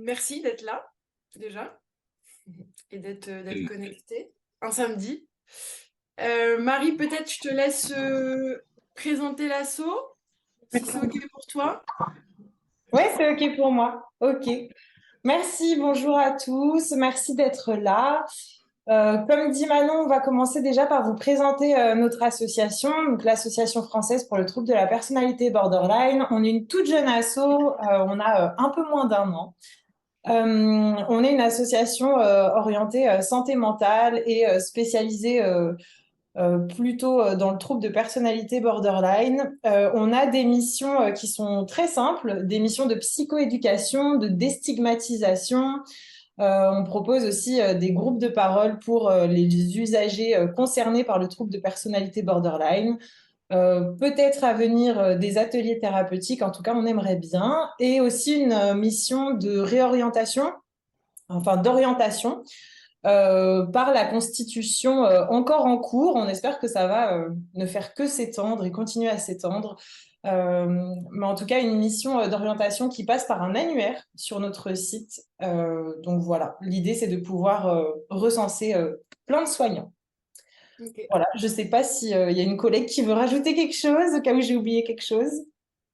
merci d'être là, déjà, et d'être connecté. Un samedi. Marie, peut-être je te laisse présenter l'asso, si c'est OK pour toi. Oui, c'est OK pour moi. OK. Merci, bonjour à tous. Merci d'être là. Comme dit Manon, on va commencer déjà par vous présenter notre association, donc l'Association française pour le trouble de la personnalité borderline. On est une toute jeune asso, on a un peu moins d'un an. On est une association orientée santé mentale et spécialisée plutôt dans le trouble de personnalité borderline. On a des missions qui sont très simples, des missions de psychoéducation, de déstigmatisation. On propose aussi des groupes de parole pour les usagers concernés par le trouble de personnalité borderline. Peut-être à venir des ateliers thérapeutiques, en tout cas on aimerait bien, et aussi une mission de réorientation, enfin d'orientation par la Constitution encore en cours. On espère que ça va ne faire que s'étendre et continuer à s'étendre. Mais en tout cas, une mission d'orientation qui passe par un annuaire sur notre site. Donc voilà, l'idée, c'est de pouvoir recenser plein de soignants. Ok. Voilà, je ne sais pas s'il y a une collègue qui veut rajouter quelque chose, au cas où j'ai oublié quelque chose.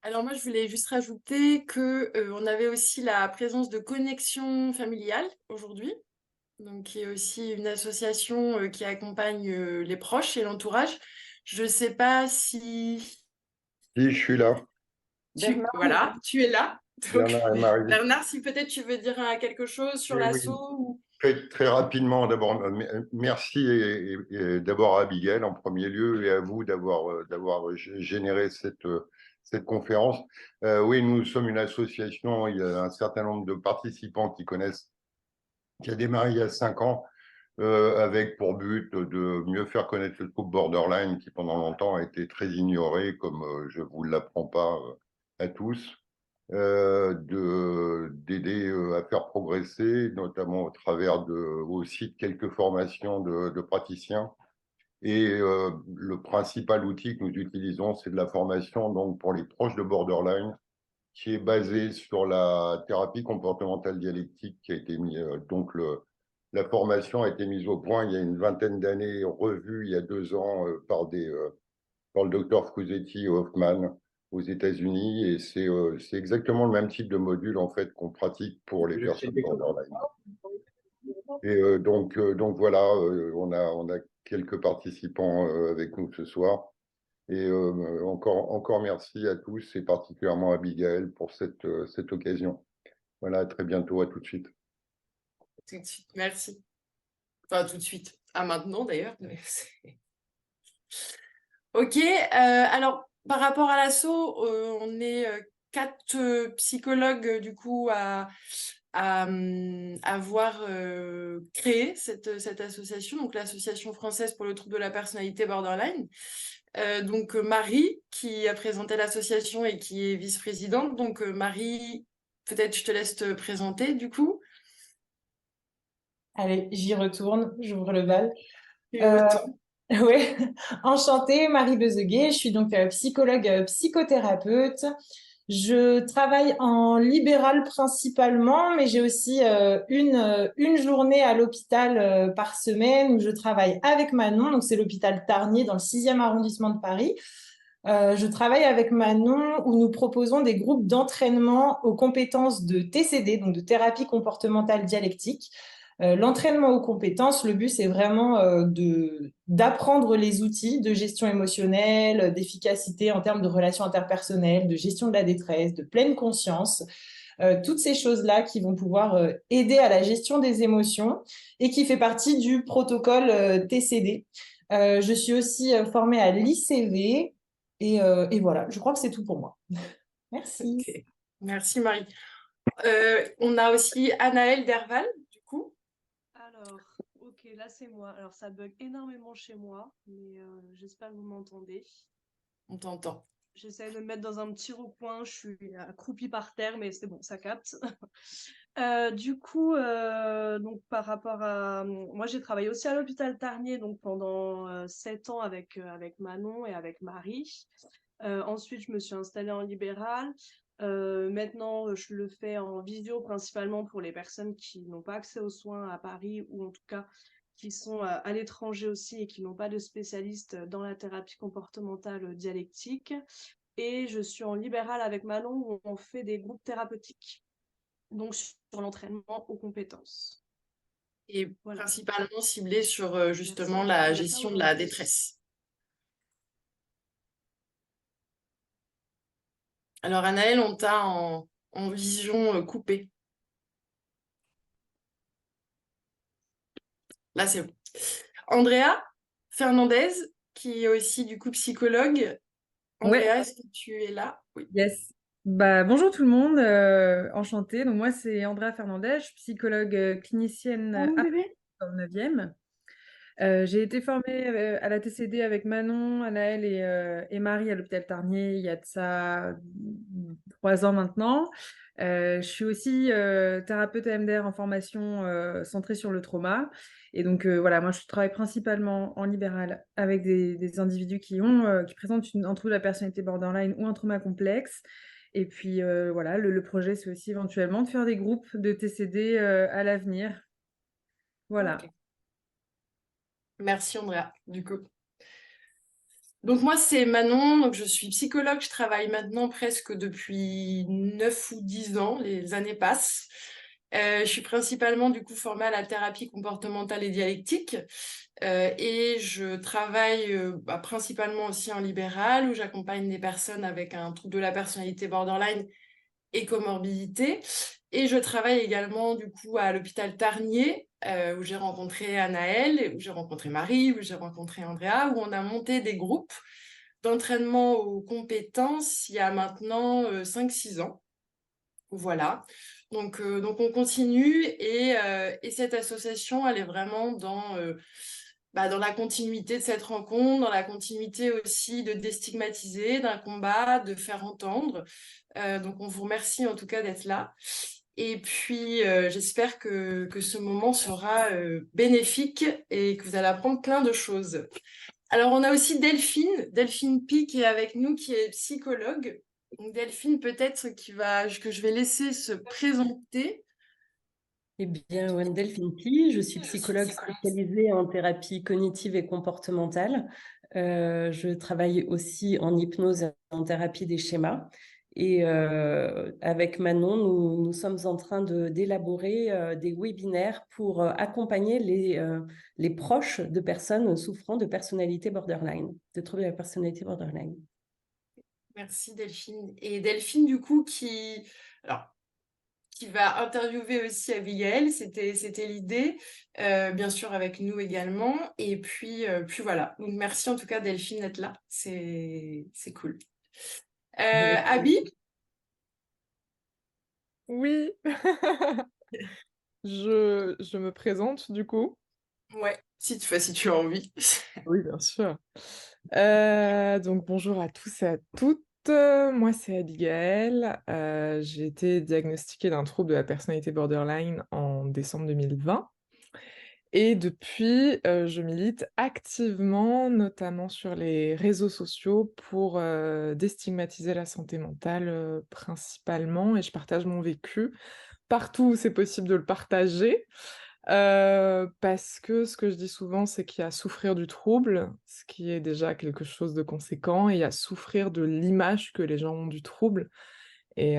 Alors moi, je voulais juste rajouter que on avait aussi la présence de Connexion familiale aujourd'hui, donc qui est aussi une association qui accompagne les proches et l'entourage. Je ne sais pas si Si, je suis là. voilà, tu es là. Donc Bernard et Marie. Bernard, si peut-être tu veux dire quelque chose sur Oui, oui. l'asso ou... Très, très rapidement, d'abord, merci et d'abord à Abigail en premier lieu et à vous d'avoir généré cette conférence. Oui, nous sommes une association, il y a un certain nombre de participants qui a démarré il y a 5 ans avec pour but de mieux faire connaître le trouble borderline qui pendant longtemps a été très ignoré, comme je vous l'apprends pas à tous. D'aider à faire progresser, notamment au travers aussi de quelques formations de praticiens. Et le principal outil que nous utilisons, c'est de la formation donc pour les proches de borderline, qui est basée sur la thérapie comportementale dialectique qui a été mis, la formation a été mise au point il y a une vingtaine d'années, revue il y a 2 ans par le docteur Frusetti Hoffman aux États-Unis, et c'est exactement le même type de module en fait qu'on pratique pour les personnes borderline. Et donc voilà, on a quelques participants avec nous ce soir. Et encore merci à tous et particulièrement à Abigail pour cette occasion. Voilà, à très bientôt, à tout de suite. Tout de suite, merci. Enfin, tout de suite. À maintenant d'ailleurs. Ok, alors par rapport à l'asso, on est 4 psychologues du coup à avoir créé cette association, donc l'Association française pour le trouble de la personnalité borderline. Donc Marie qui a présenté l'association et qui est vice-présidente. Donc Marie, peut-être je te laisse te présenter du coup. Allez, j'y retourne, j'ouvre le bal. Et Euh, autant. ouais, enchantée, Marie Bezeguet. Je suis donc psychologue, psychothérapeute. Je travaille en libéral principalement, mais j'ai aussi une journée à l'hôpital par semaine où je travaille avec Manon. Donc, c'est l'hôpital Tarnier dans le 6e arrondissement de Paris. Je travaille avec Manon où nous proposons des groupes d'entraînement aux compétences de TCD, donc de thérapie comportementale dialectique. L'entraînement aux compétences, le but, c'est vraiment d'apprendre les outils de gestion émotionnelle, d'efficacité en termes de relations interpersonnelles, de gestion de la détresse, de pleine conscience. Toutes ces choses-là qui vont pouvoir aider à la gestion des émotions et qui fait partie du protocole TCD. Je suis aussi formée à l'ICV et voilà, je crois que c'est tout pour moi. Merci. Ok. Merci Marie. On a aussi Anaëlle Derval, du coup. Alors, ok, là c'est moi. Alors ça bug énormément chez moi, mais j'espère que vous m'entendez. On t'entend. J'essaie de me mettre dans un petit recoin, je suis accroupie par terre, mais c'est bon, ça capte. Du coup, donc par rapport à... Moi j'ai travaillé aussi à l'hôpital Tarnier donc pendant 7 ans avec Manon et avec Marie. Ensuite, je me suis installée en libéral. Maintenant, je le fais en visio principalement pour les personnes qui n'ont pas accès aux soins à Paris ou en tout cas qui sont à l'étranger aussi et qui n'ont pas de spécialiste dans la thérapie comportementale dialectique. Et je suis en libéral avec Manon où on fait des groupes thérapeutiques, donc sur l'entraînement aux compétences. Et Voilà. principalement ciblé sur justement Merci. la On est ça gestion de la aujourd'hui. détresse. Alors, Anaëlle, on t'a en vision coupée. Là, c'est bon. Andrea Fernandez, qui est aussi du coup psychologue. Ouais, Andrea, est-ce que tu es là? Oui. yes. Bonjour tout le monde, enchantée. Donc moi, c'est Andrea Fernandez, je suis psychologue clinicienne dans le 9e. J'ai été formée à la TCD avec Manon, Anaëlle et Marie à l'hôpital Tarnier il y a de ça 3 ans maintenant. Je suis aussi thérapeute EMDR en formation centrée sur le trauma. Et donc voilà, moi je travaille principalement en libéral avec des individus qui présentent un trouble de la personnalité borderline ou un trauma complexe. Et puis voilà, le projet c'est aussi éventuellement de faire des groupes de TCD à l'avenir. Voilà. Ok. Merci Andrea, du coup. Donc moi, c'est Manon, donc je suis psychologue, je travaille maintenant presque depuis 9 ou 10 ans, les années passent. Je suis principalement du coup formée à la thérapie comportementale et dialectique et je travaille principalement aussi en libéral où j'accompagne des personnes avec un trouble de la personnalité borderline et comorbidité. Et je travaille également du coup à l'hôpital Tarnier où j'ai rencontré Anaëlle, où j'ai rencontré Marie, où j'ai rencontré Andrea, où on a monté des groupes d'entraînement aux compétences il y a maintenant 5-6 ans. Voilà. Donc on continue et cette association, elle est vraiment dans la continuité de cette rencontre, dans la continuité aussi de déstigmatiser, d'un combat, de faire entendre. Donc on vous remercie en tout cas d'être là. Et puis j'espère que ce moment sera bénéfique et que vous allez apprendre plein de choses. Alors on a aussi Delphine Pi qui est avec nous, qui est psychologue. Donc Delphine, peut-être que je vais laisser se présenter. Eh bien, Wendell Finpi, je suis psychologue spécialisée en thérapie cognitive et comportementale. Je travaille aussi en hypnose et en thérapie des schémas. Et avec Manon, nous sommes en train d'élaborer des webinaires pour accompagner les proches de personnes souffrant de personnalité borderline, de troubles de la personnalité borderline. Merci Delphine. Et Delphine, du coup, qui va interviewer aussi Abigail, c'était l'idée, bien sûr avec nous également. Et puis voilà. Donc merci en tout cas Delphine d'être là, c'est cool. Abby? Oui, je me présente du coup. Ouais, si tu as envie. Oui, bien sûr. Donc bonjour à tous et à toutes. Moi, c'est Abigail. J'ai été diagnostiquée d'un trouble de la personnalité borderline en décembre 2020. Et depuis, je milite activement, notamment sur les réseaux sociaux, pour déstigmatiser la santé mentale, principalement, et je partage mon vécu partout où c'est possible de le partager. Parce que ce que je dis souvent, c'est qu'il y a souffrir du trouble, ce qui est déjà quelque chose de conséquent, et il y a souffrir de l'image que les gens ont du trouble. Et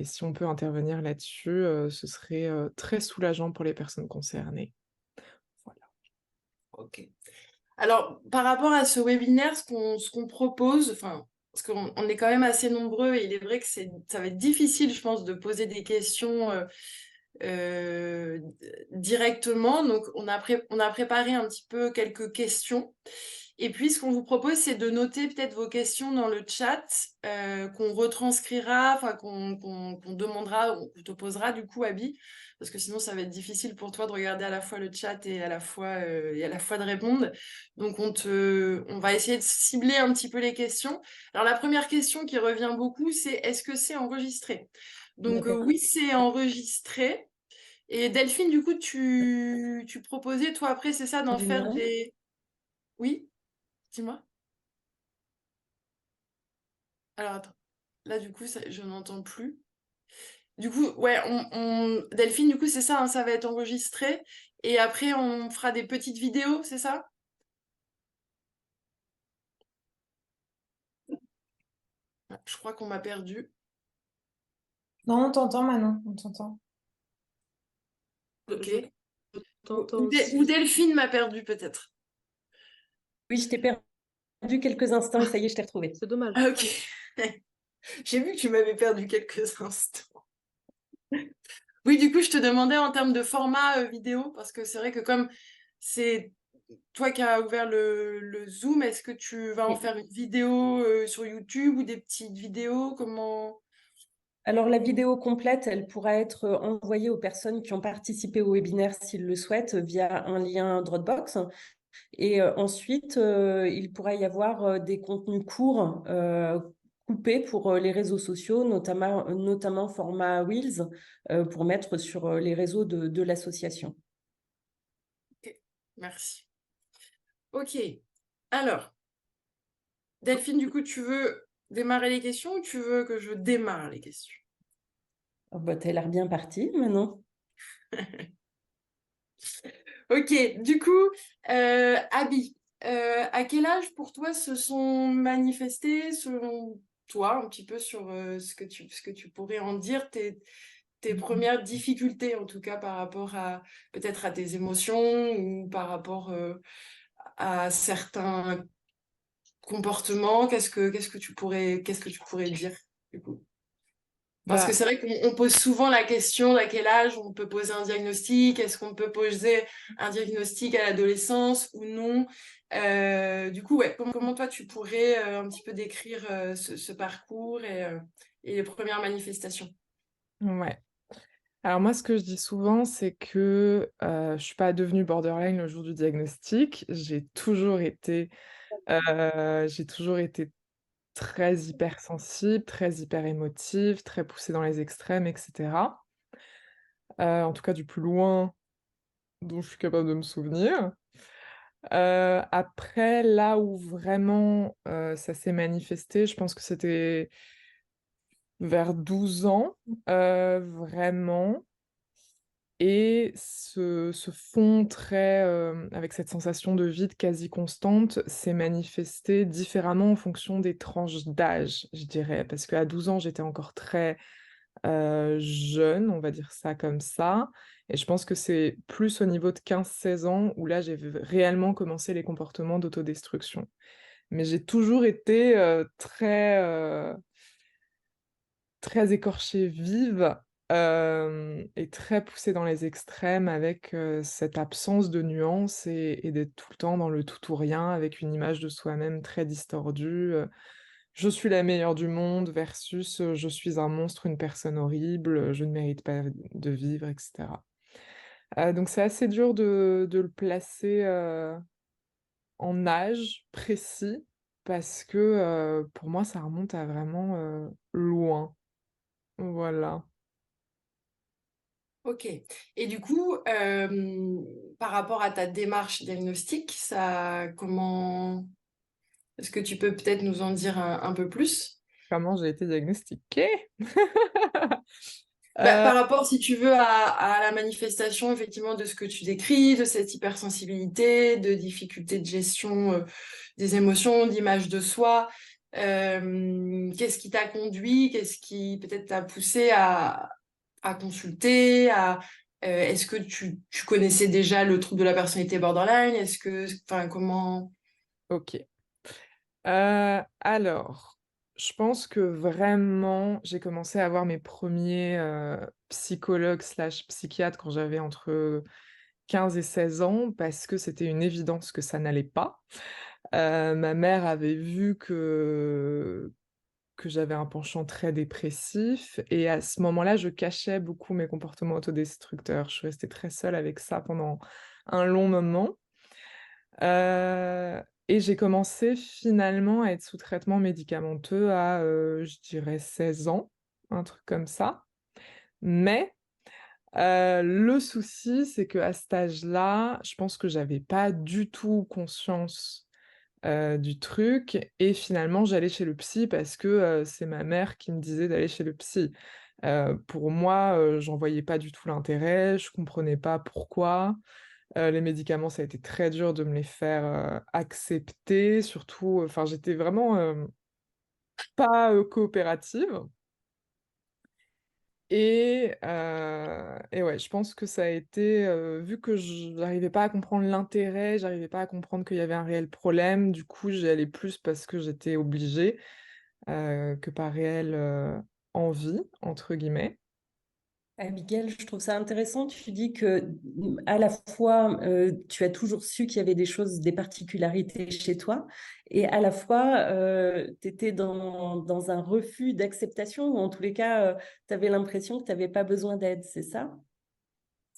si on peut intervenir là-dessus, ce serait très soulageant pour les personnes concernées. Voilà. Ok. Alors, par rapport à ce webinaire, ce qu'on propose, enfin, parce qu'on est quand même assez nombreux et il est vrai que ça va être difficile, je pense, de poser des questions directement. Donc, on a préparé un petit peu quelques questions. Et puis, ce qu'on vous propose, c'est de noter peut-être vos questions dans le chat qu'on retranscrira, enfin, qu'on demandera, on te posera du coup, Abby, parce que sinon, ça va être difficile pour toi de regarder à la fois le chat et à la fois de répondre. Donc, on va essayer de cibler un petit peu les questions. Alors, la première question qui revient beaucoup, c'est est-ce que c'est enregistré? Donc, oui, c'est enregistré. Et Delphine, du coup, tu proposais, toi, après, c'est ça, d'en faire des... Oui, dis-moi. Alors, attends. Là, du coup, je n'entends plus. Du coup, ouais, Delphine, du coup, c'est ça, hein, ça va être enregistré. Et après, on fera des petites vidéos, c'est ça? Ah, je crois qu'on m'a perdu. Non, on t'entend, Manon, on t'entend. Ok. T'entends Ou aussi. Delphine m'a perdu, peut-être. Oui, je t'ai perdu quelques instants et ça y est, je t'ai retrouvée. C'est dommage. Ah, ok. J'ai vu que tu m'avais perdu quelques instants. Oui, du coup, je te demandais en termes de format vidéo, parce que c'est vrai que comme c'est toi qui as ouvert le Zoom, est-ce que tu vas en Oui. faire une vidéo sur YouTube ou des petites vidéos? Comment? Alors, la vidéo complète, elle pourra être envoyée aux personnes qui ont participé au webinaire s'ils le souhaitent via un lien Dropbox. Et ensuite, il pourra y avoir des contenus courts coupés pour les réseaux sociaux, notamment format Reels, pour mettre sur les réseaux de l'association. Ok, merci. Ok, alors, Delphine, du coup, tu veux démarrer les questions ou tu veux que je démarre les questions? Oh, bah, t'as l'air bien partie maintenant. Ok, du coup, Abby, à quel âge pour toi se sont manifestés, selon toi, un petit peu sur ce que tu pourrais en dire, tes premières difficultés, en tout cas par rapport à peut-être à tes émotions ou par rapport à certains comportements, qu'est-ce que tu pourrais dire du coup? Parce que Bah, c'est vrai qu'on pose souvent la question d'à quel âge on peut poser un diagnostic, est-ce qu'on peut poser un diagnostic à l'adolescence ou non? Du coup, ouais, comment toi tu pourrais un petit peu décrire ce parcours et les premières manifestations? ouais. Alors moi, ce que je dis souvent, c'est que je suis pas devenue borderline le jour du diagnostic. J'ai toujours été très hypersensible, très hyper émotive, très poussée dans les extrêmes, etc. En tout cas, du plus loin dont je suis capable de me souvenir. Après, là où vraiment ça s'est manifesté, je pense que c'était vers 12 ans, vraiment. Et ce fond très, avec cette sensation de vide quasi constante, s'est manifesté différemment en fonction des tranches d'âge, je dirais. Parce qu'à 12 ans, j'étais encore très, jeune, on va dire ça comme ça. Et je pense que c'est plus au niveau de 15-16 ans où là, j'ai réellement commencé les comportements d'autodestruction. Mais j'ai toujours été, très écorchée vive, et très poussée dans les extrêmes avec, cette absence de nuances et d'être tout le temps dans le tout ou rien avec une image de soi-même très distordue, «Je suis la meilleure du monde» versus, «Je suis un monstre, une personne horrible, je ne mérite pas de vivre» et cetera. Donc c'est assez dur de le placer, en âge précis parce que, pour moi, ça remonte à vraiment, loin. Voilà. Ok. Et du coup, par rapport à ta démarche diagnostic, comment est-ce que tu peux peut-être nous en dire un peu plus? Comment j'ai été diagnostiquée? Bah, Heu, par rapport, si tu veux, à la manifestation, effectivement, de ce que tu décris, de cette hypersensibilité, de difficulté de gestion des émotions, d'image de soi, qu'est-ce qui t'a conduit, qu'est-ce qui peut-être t'a poussé à consulter, est-ce que tu connaissais déjà le trouble de la personnalité borderline? Enfin, comment? OK. Alors, je pense que vraiment, j'ai commencé à avoir mes premiers psychologues/psychiatres quand j'avais entre 15 et 16 ans parce que c'était une évidence que ça n'allait pas. Ma mère avait vu que j'avais un penchant très dépressif et à ce moment-là, je cachais beaucoup mes comportements autodestructeurs. Je suis restée très seule avec ça pendant un long moment. Et j'ai commencé finalement à être sous traitement médicamenteux à, je dirais 16 ans, un truc comme ça. Mais, le souci, c'est qu'à cet âge-là, je pense que j'avais pas du tout conscience, du truc et finalement j'allais chez le psy parce que, c'est ma mère qui me disait d'aller chez le psy. Pour moi, j'en voyais pas du tout l'intérêt, je comprenais pas pourquoi. Les médicaments, ça a été très dur de me les faire, accepter, surtout, enfin j'étais vraiment, pas, coopérative. Et ouais, je pense que ça a été, vu que j'arrivais pas à comprendre l'intérêt, j'arrivais pas à comprendre qu'il y avait un réel problème, du coup, j'y allais plus parce que j'étais obligée, que par réelle, «envie» entre guillemets. Abigail, je trouve ça intéressant. Tu dis que à la fois, tu as toujours su qu'il y avait des choses, des particularités chez toi, et à la fois, tu étais dans un refus d'acceptation, ou en tous les cas, tu avais l'impression que tu n'avais pas besoin d'aide, c'est ça?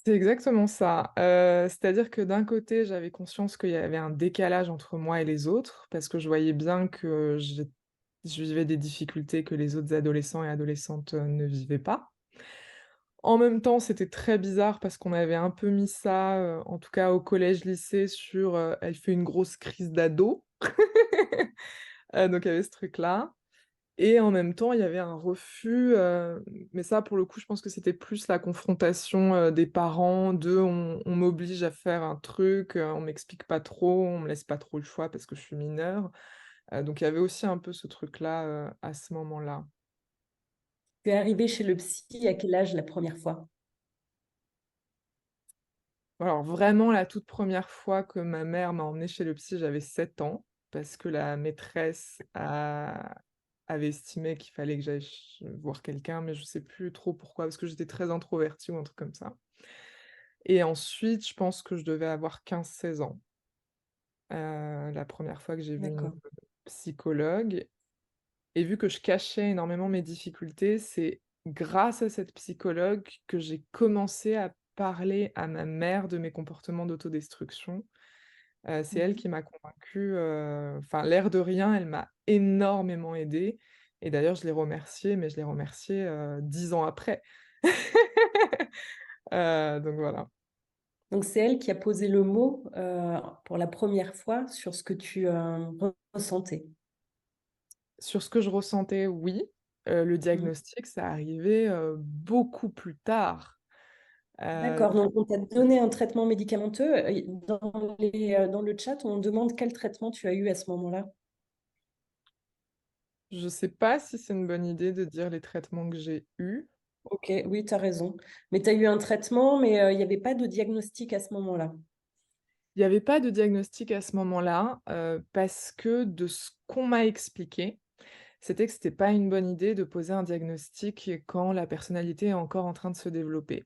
C'est exactement ça, c'est-à-dire que d'un côté, j'avais conscience qu'il y avait un décalage entre moi et les autres, parce que je voyais bien que je vivais des difficultés que les autres adolescents et adolescentes, ne vivaient pas. En même temps, c'était très bizarre parce qu'on avait un peu mis ça, en tout cas au collège-lycée sur, «Elle fait une grosse crise d'ado». Donc il y avait ce truc-là et en même temps, il y avait un refus, mais ça pour le coup, je pense que c'était plus la confrontation, des parents de: «On m'oblige à faire un truc, on m'explique pas trop, on me laisse pas trop le choix parce que je suis mineure». Donc il y avait aussi un peu ce truc-là, à ce moment-là. Tu es arrivée chez le psy à quel âge la première fois? Alors vraiment la toute première fois que ma mère m'a emmenée chez le psy, j'avais 7 ans, parce que la maîtresse avait estimé qu'il fallait que j'aille voir quelqu'un, mais je sais plus trop pourquoi, parce que j'étais très introvertie ou un truc comme ça. Et ensuite, je pense que je devais avoir 15-16 ans, la première fois que j'ai vu une D'accord. psychologue. Et vu que je cachais énormément mes difficultés, c'est grâce à cette psychologue que j'ai commencé à parler à ma mère de mes comportements d'autodestruction. C'est elle Mmh. qui m'a convaincue, enfin l'air de rien, elle m'a énormément aidée et d'ailleurs je l'ai remerciée, mais je l'ai remerciée, 10 ans après. Donc voilà. Donc c'est elle qui a posé le mot, pour la première fois sur ce que tu, ressentais? Sur ce que je ressentais, oui, le Mmh. diagnostic, ça arrivait, beaucoup plus tard. D'accord, donc on t'a donné un traitement médicamenteux, dans le chat, on demande quel traitement tu as eu à ce moment-là? Je sais pas si c'est une bonne idée de dire les traitements que j'ai eus. OK, oui, tu as raison. Mais tu as eu un traitement, mais il y avait pas de diagnostic à ce moment-là? Il y avait pas de diagnostic à ce moment-là, parce que de ce qu'on m'a expliqué, c'était que c'était pas une bonne idée de poser un diagnostic quand la personnalité est encore en train de se développer.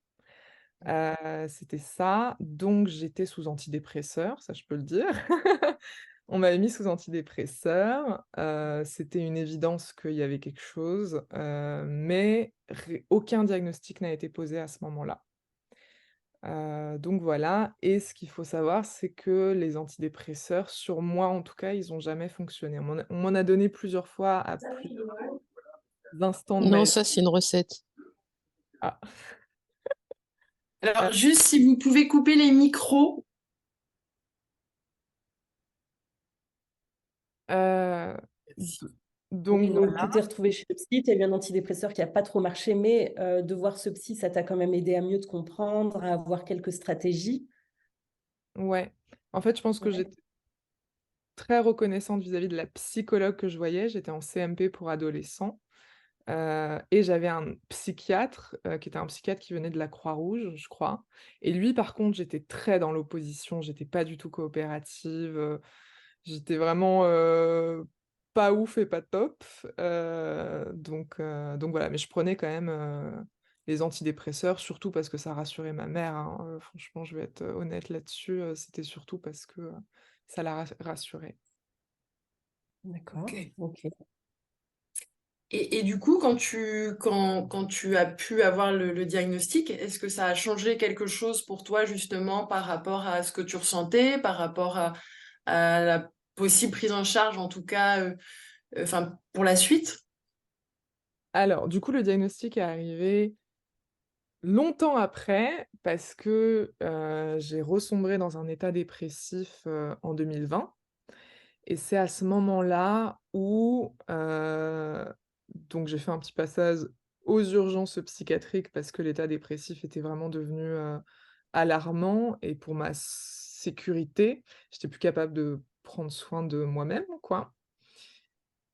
C'était ça, donc j'étais sous antidépresseurs, ça je peux le dire. On m'avait mis sous antidépresseurs, c'était une évidence qu'il y avait quelque chose, mais aucun diagnostic n'a été posé à ce moment-là. Donc voilà et ce qu'il faut savoir, c'est que les antidépresseurs, sur moi en tout cas, ils ont jamais fonctionné. On m'en a donné plusieurs fois à plusieurs instants de ma Non, vie. ça, c'est une recette. Ah, Alors, juste si vous pouvez couper les micros. heu, d Oui, donc donc voilà. tu t'es retrouvée chez le psy, tu as eu un antidépresseur qui a pas trop marché, mais de voir ce psy, ça t'a quand même aidé à mieux te comprendre, à avoir quelques stratégies? Ouais. En fait, je pense que Ouais. j'étais très reconnaissante vis-à-vis de la psychologue que je voyais. J'étais en CMP pour adolescents, et j'avais un psychiatre, qui était un psychiatre qui venait de la Croix-Rouge, je crois et lui, par contre, j'étais très dans l'opposition. J'étais pas du tout coopérative, j'étais vraiment, pas ouf et pas top, donc voilà. Mais je prenais quand même, les antidépresseurs, surtout parce que ça rassurait ma mère, hein, franchement, je vais être, honnête là-dessus, c'était surtout parce que, ça la rassurait. D'accord, Ok. OK. Et du coup, quand tu as pu avoir le diagnostic, est-ce que ça a changé quelque chose pour toi justement par rapport à ce que tu ressentais, par rapport à la possible prise en charge, en tout cas, enfin, pour la suite? Alors, du coup, le diagnostic est arrivé longtemps après parce que, j'ai ressombré dans un état dépressif, en 2020 Et c'est à ce moment-là où, donc j'ai fait un petit passage aux urgences psychiatriques parce que l'état dépressif était vraiment devenu, alarmant et pour ma sécurité, j'étais plus capable de prendre soin de moi-même, quoi.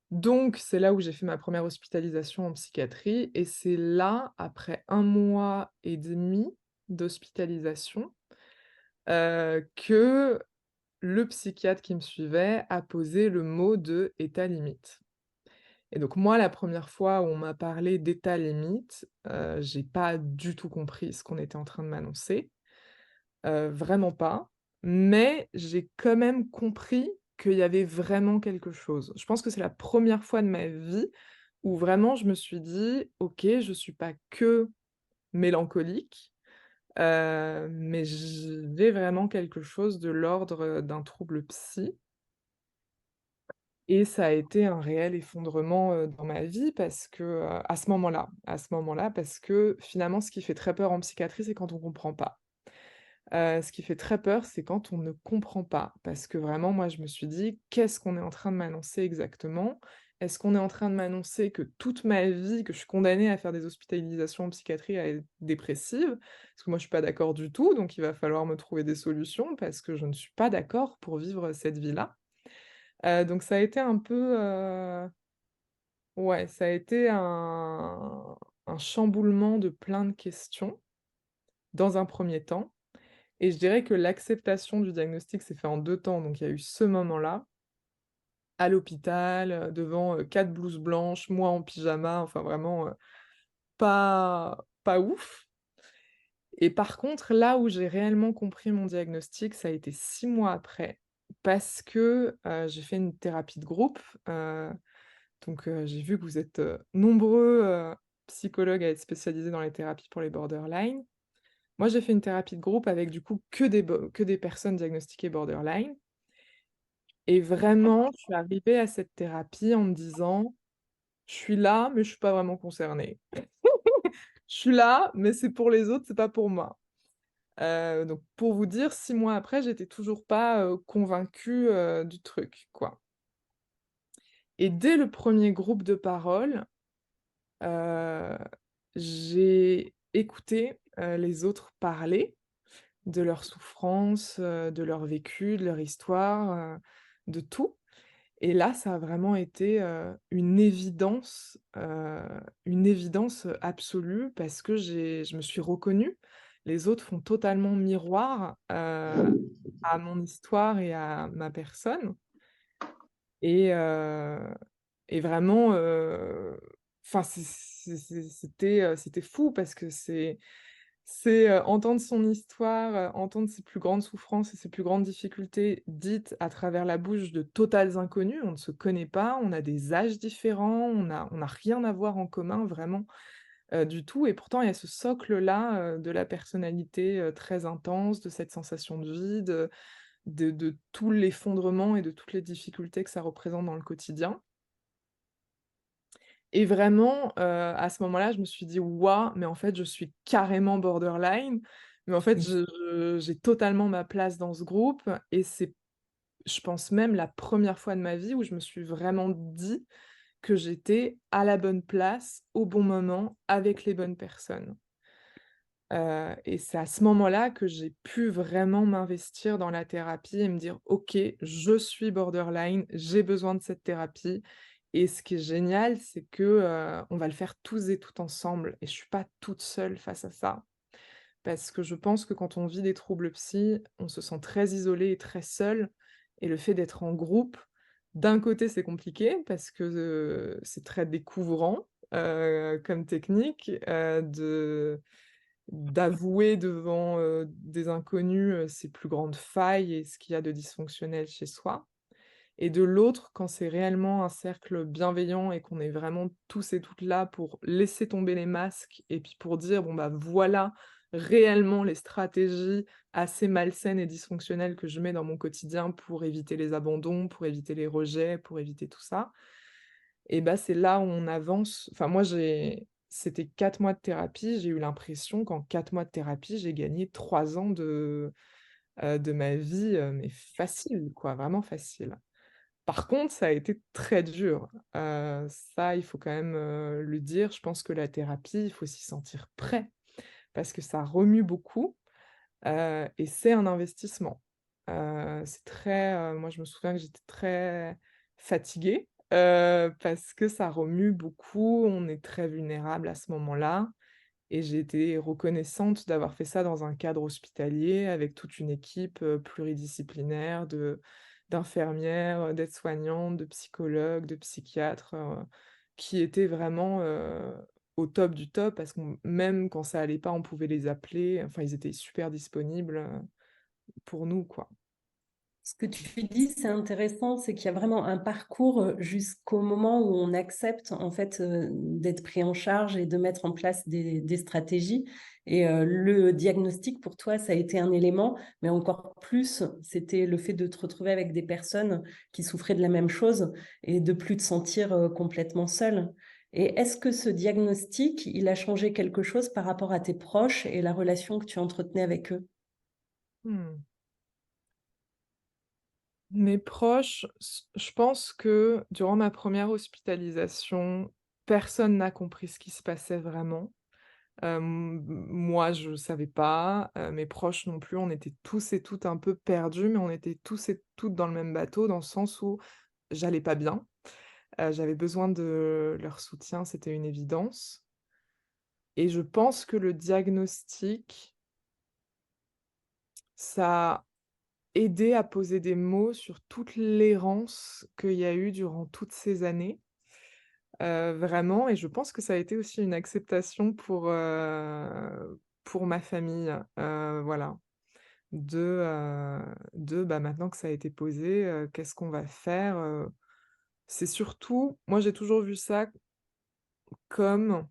Donc c'est là où j'ai fait ma première hospitalisation en psychiatrie et c'est là, après 1 mois et demi d'hospitalisation, que le psychiatre qui me suivait a posé le mot de «état limite». Et donc moi, la première fois où on m'a parlé d'état limite, j'ai pas du tout compris ce qu'on était en train de m'annoncer, vraiment pas. Mais j'ai quand même compris qu'il y avait vraiment quelque chose. Je pense que c'est la première fois de ma vie où vraiment je me suis dit: «OK, je suis pas que mélancolique, mais j'ai vraiment quelque chose de l'ordre, d'un trouble psy». Et ça a été un réel effondrement, dans ma vie parce que, à ce moment-là, parce que finalement ce qui fait très peur en psychiatrie, c'est quand on comprend pas. Ce qui fait très peur, c'est quand on ne comprend pas. Parce que vraiment, moi, je me suis dit: «Qu'est-ce qu'on est en train de m'annoncer exactement? Est-ce qu'on est en train de m'annoncer que toute ma vie, que je suis condamnée à faire des hospitalisations en psychiatrie, à être dépressive?» Parce que moi, je suis pas d'accord du tout, donc il va falloir me trouver des solutions parce que je ne suis pas d'accord pour vivre cette vie-là. Donc ça a été un peu, ouais, ça a été un chamboulement de plein de questions, dans un premier temps. Et je dirais que l'acceptation du diagnostic s'est fait en 2 temps. Donc il y a eu ce moment-là, à l'hôpital, devant, 4 blouses blanches, moi en pyjama, enfin vraiment, pas ouf. Et par contre, là où j'ai réellement compris mon diagnostic, ça a été 6 mois après, parce que, j'ai fait une thérapie de groupe, donc j'ai vu que vous êtes, nombreux, psychologues à être spécialisés dans les thérapies pour les borderline. Moi, j'ai fait une thérapie de groupe avec du coup que des personnes diagnostiquées borderline et vraiment, je suis arrivée à cette thérapie en me disant: «Je suis là, mais je suis pas vraiment concernée. Je suis là, mais c'est pour les autres, c'est pas pour moi». Donc pour vous dire, 6 mois après, j'étais toujours pas, convaincue, du truc, quoi. Et dès le premier groupe de parole, Heu, j'ai écouté, les autres parler de leurs souffrances, de leur vécu, de leur histoire, de tout. Et là, ça a vraiment été, une évidence, absolue parce que je me suis reconnue. Les autres font totalement miroir, à mon histoire et à ma personne. Et et vraiment, enfin c'était fou parce que entendre son histoire, entendre ses plus grandes souffrances et ses plus grandes difficultés dites à travers la bouche de totals inconnus. On ne se connaît pas, on a des âges différents, on a rien à voir en commun vraiment, du tout et pourtant il y a ce socle-là, de la personnalité, très intense, de cette sensation de vide, de tout l'effondrement et de toutes les difficultés que ça représente dans le quotidien. Et vraiment, à ce moment-là, je me suis dit: «Waouh, mais en fait, je suis carrément borderline, mais en fait, j'ai totalement ma place dans ce groupe» et c'est, je pense même la première fois de ma vie où je me suis vraiment dit que j'étais à la bonne place, au bon moment, avec les bonnes personnes. Et c'est à ce moment-là que j'ai pu vraiment m'investir dans la thérapie et me dire: «OK, je suis borderline, j'ai besoin de cette thérapie». Et ce qui est génial, c'est que, on va le faire tous et toutes ensemble et je suis pas toute seule face à ça. Parce que je pense que quand on vit des troubles psy, on se sent très isolé et très seul et le fait d'être en groupe, d'un côté, c'est compliqué parce que, c'est très découvrant, comme technique, d'avouer devant, des inconnus, ses plus grandes failles et ce qu'il y a de dysfonctionnel chez soi. Et de l'autre, quand c'est réellement un cercle bienveillant et qu'on est vraiment tous et toutes là pour laisser tomber les masques et puis pour dire: «Bon, bah, voilà réellement les stratégies assez malsaines et dysfonctionnelles que je mets dans mon quotidien pour éviter les abandons, pour éviter les rejets, pour éviter tout ça». Et bah, c'est là où on avance. Enfin moi c'était 4 mois de thérapie, j'ai eu l'impression qu'en 4 mois de thérapie, j'ai gagné 3 ans de ma vie, mais facile quoi, vraiment facile. Par contre, ça a été très dur. Ça, il faut quand même, le dire. Je pense que la thérapie, il faut s'y sentir prêt parce que ça remue beaucoup, et c'est un investissement. C'est très, moi, je me souviens que j'étais très fatiguée, parce que ça remue beaucoup. On est très vulnérable à ce moment-là et j'ai été reconnaissante d'avoir fait ça dans un cadre hospitalier avec toute une équipe, pluridisciplinaire d'infirmières, d'aides-soignantes, de psychologues, de psychiatres, qui étaient vraiment, au top du top parce que même quand ça allait pas, on pouvait les appeler. Enfin, ils étaient super disponibles, pour nous, quoi. Ce que tu dis, c'est intéressant, c'est qu'il y a vraiment un parcours jusqu'au moment où on accepte en fait d'être pris en charge et de mettre en place des stratégies. Et le diagnostic pour toi, ça a été un élément, mais encore plus, c'était le fait de te retrouver avec des personnes qui souffraient de la même chose et de plus te sentir complètement seule. Et est-ce que ce diagnostic, il a changé quelque chose par rapport à tes proches et la relation que tu entretenais avec eux? Mmh. Mes proches, je pense que durant ma première hospitalisation, personne n'a compris ce qui se passait vraiment. Moi, je savais pas, mes proches non plus. On était tous et toutes un peu perdus, mais on était tous et toutes dans le même bateau, dans le sens où j'allais pas bien. J'avais besoin de leur soutien, c'était une évidence et je pense que le diagnostic, ça a aidé à poser des mots sur toute l'errance qu'il y a eu durant toutes ces années, vraiment, et je pense que ça a été aussi une acceptation pour ma famille, voilà. Bah, maintenant que ça a été posé, qu'est-ce qu'on va faire? C'est surtout moi, j'ai toujours vu ça comme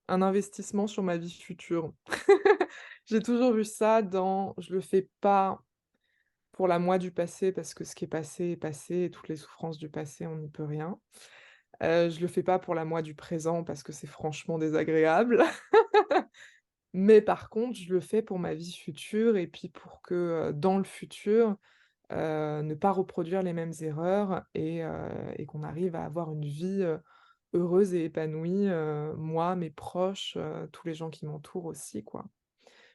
un investissement sur ma vie future. J'ai toujours vu ça dans je le fais pas pour la moi du passé parce que ce qui est passé et toutes les souffrances du passé, on n'y peut rien. Je le fais pas pour la moi du présent parce que c'est franchement désagréable. Mais par contre, je le fais pour ma vie future et puis pour que, dans le futur, ne pas reproduire les mêmes erreurs et qu'on arrive à avoir une vie, heureuse et épanouie, moi, mes proches, tous les gens qui m'entourent aussi, quoi.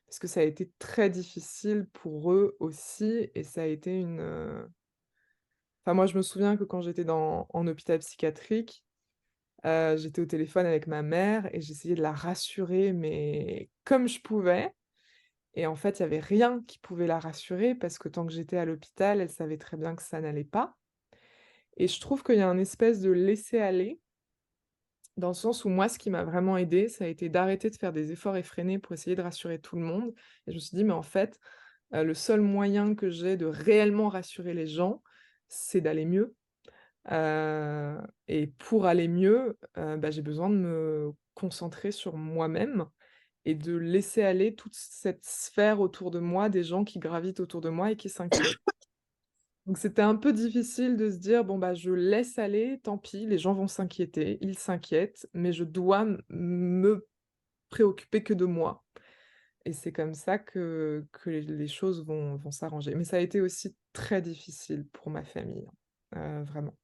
Parce que ça a été très difficile pour eux aussi et ça a été enfin moi je me souviens que quand j'étais en hôpital psychiatrique, j'étais au téléphone avec ma mère et j'essayais de la rassurer, mais comme je pouvais et en fait, il y avait rien qui pouvait la rassurer parce que tant que j'étais à l'hôpital, elle savait très bien que ça n'allait pas et je trouve qu'il y a un espèce de laisser aller, dans le sens où moi, ce qui m'a vraiment aidée, ça a été d'arrêter de faire des efforts effrénés pour essayer de rassurer tout le monde et je me suis dit: «Mais en fait, le seul moyen que j'ai de réellement rassurer les gens, c'est d'aller mieux». Et pour aller mieux, bah, j'ai besoin de me concentrer sur moi-même et de laisser aller toute cette sphère autour de moi, des gens qui gravitent autour de moi et qui s'inquiètent. Donc c'était un peu difficile de se dire: «Bon, bah, je laisse aller, tant pis, les gens vont s'inquiéter, ils s'inquiètent, mais je dois me préoccuper que de moi». Et c'est comme ça que les choses vont s'arranger. Mais ça a été aussi très difficile pour ma famille, vraiment.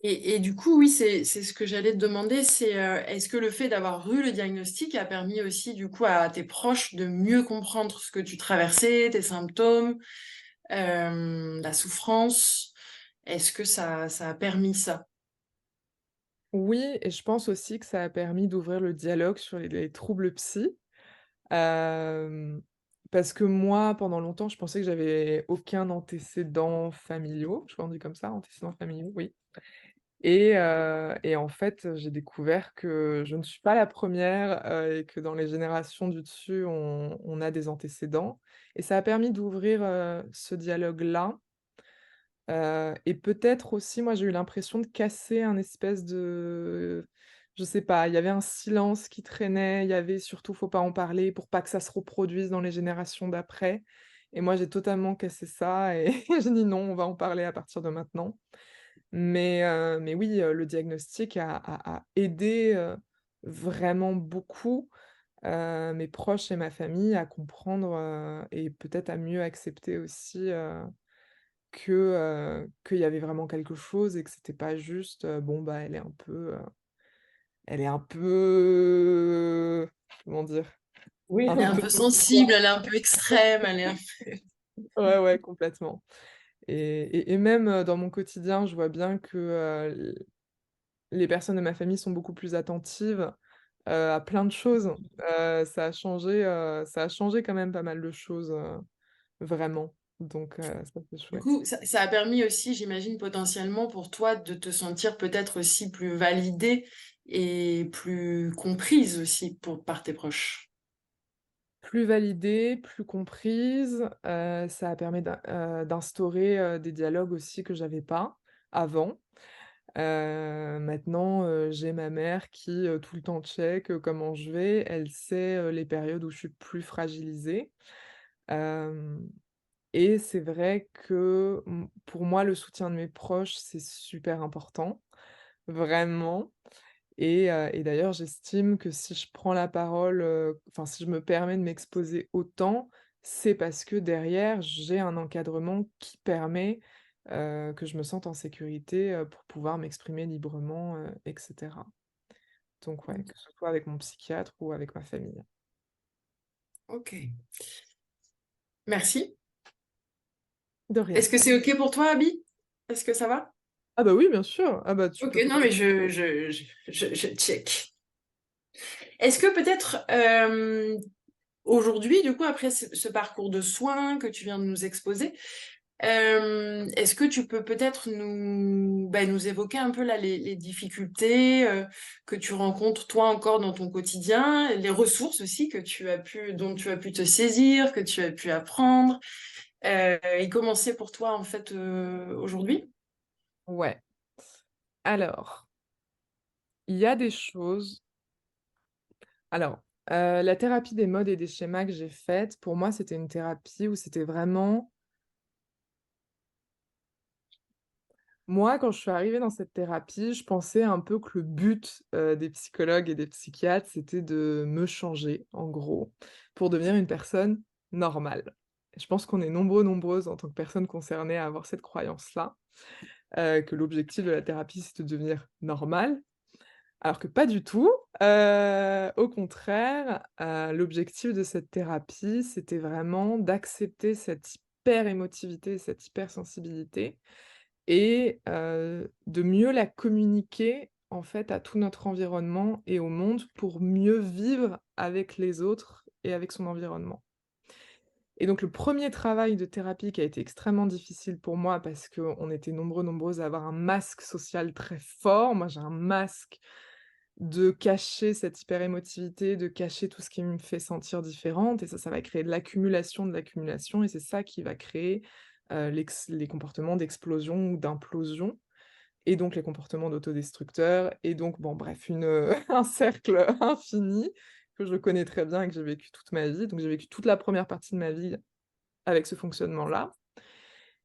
Et du coup, oui, c'est ce que j'allais te demander, c'est est-ce que le fait d'avoir eu le diagnostic a permis aussi, du coup, à tes proches de mieux comprendre ce que tu traversais, tes symptômes, la souffrance? Est-ce que ça a permis ça? Oui, et je pense aussi que ça a permis d'ouvrir le dialogue sur les troubles psy. Hem, Parce que moi, pendant longtemps, je pensais que j'avais aucun antécédent familiaux. Je crois qu'on dit comme ça, antécédents familiaux, oui. Et en fait, j'ai découvert que je ne suis pas la première re et que dans les générations du dessus, on a des antécédents et ça a permis d'ouvrir, ce dialogue-là. Et peut-être aussi, moi, j'ai eu l'impression de casser un espèce de je sais pas, il y avait un silence qui traînait, il y avait surtout: «Faut pas en parler pour pas que ça se reproduise dans les générations d'après» et moi, j'ai totalement cassé ça et j'ai dit: «Non, on va en parler à partir de maintenant». Mais oui, le diagnostic a aidé, vraiment beaucoup, mes proches et ma famille à comprendre, et peut-être à mieux accepter aussi, qu'il y avait vraiment quelque chose et que c'était pas juste, bon, bah, elle est un peu, comment dire? Oui, Un Elle est un peu peu sensible, elle est un peu extrême, elle est un ouais, ouais, complètement et même, dans mon quotidien, je vois bien que, les personnes de ma famille sont beaucoup plus attentives, à plein de choses. Ça a changé quand même pas mal de choses, vraiment. Donc ça, c'est Du chouette. coup, ça a permis aussi, j'imagine, potentiellement pour toi de te sentir peut-être aussi plus validée et plus comprise aussi par tes proches. Plus validée, plus comprise, ça a permis d'instaurer, des dialogues aussi que j'avais pas avant. Maintenant, j'ai ma mère qui, tout le temps check, comment je vais. Elle sait, les périodes où je suis plus fragilisée. Hem Et c'est vrai que, pour moi, le soutien de mes proches, c'est super important, vraiment et d'ailleurs, j'estime que si je prends la parole, enfin, si je me permets de m'exposer autant, c'est parce que derrière, j'ai un encadrement qui permet, que je me sente en sécurité, pour pouvoir m'exprimer librement, et cetera. Donc ouais, que ce soit avec mon psychiatre ou avec ma famille. Ok. Merci. De rien. Est-ce que c'est OK pour toi, Abby? Est-ce que ça va? Ah bah oui, bien sûr. Ah bah, tu Ok, peux non, poser mais je check. Est-ce que peut-être aujourd'hui, du coup, après ce parcours de soins que tu viens de nous exposer, est-ce que tu peux peut-être nous évoquer un peu là les difficultés que tu rencontres toi encore dans ton quotidien, les ressources aussi dont tu as pu te saisir, que tu as pu apprendre, et comment c'est pour toi en fait aujourd'hui? ouais. Alors, il y a des choses alors, la thérapie des modes et des schémas que j'ai faite, pour moi, c'était une thérapie où c'était vraiment moi, quand je suis arrivée dans cette thérapie, je pensais un peu que le but, des psychologues et des psychiatres, c'était de me changer, en gros, pour devenir une personne normale. Je pense qu'on est nombreux, nombreuses en tant que personnes concernées à avoir cette croyance-là, que l'objectif de la thérapie, c'est de devenir normal. Alors que pas du tout, au contraire, l'objectif de cette thérapie, c'était vraiment d'accepter cette hyper émotivité, cette hypersensibilité et de mieux la communiquer, en fait, à tout notre environnement et au monde pour mieux vivre avec les autres et avec son environnement. Et donc le premier travail de thérapie qui a été extrêmement difficile pour moi parce qu'on était nombreux, nombreuses à avoir un masque social très fort. Moi, j'ai un masque de cacher cette hyperémotivité, de cacher tout ce qui me fait sentir différente et ça va créer de l'accumulation et c'est ça qui va créer, les comportements d'explosion ou d'implosion et donc les comportements d'autodestructeurs et donc bon bref un cercle infini que je connais très bien et que j'ai vécu toute ma vie. Donc j'ai vécu toute la première partie de ma vie avec ce fonctionnement-là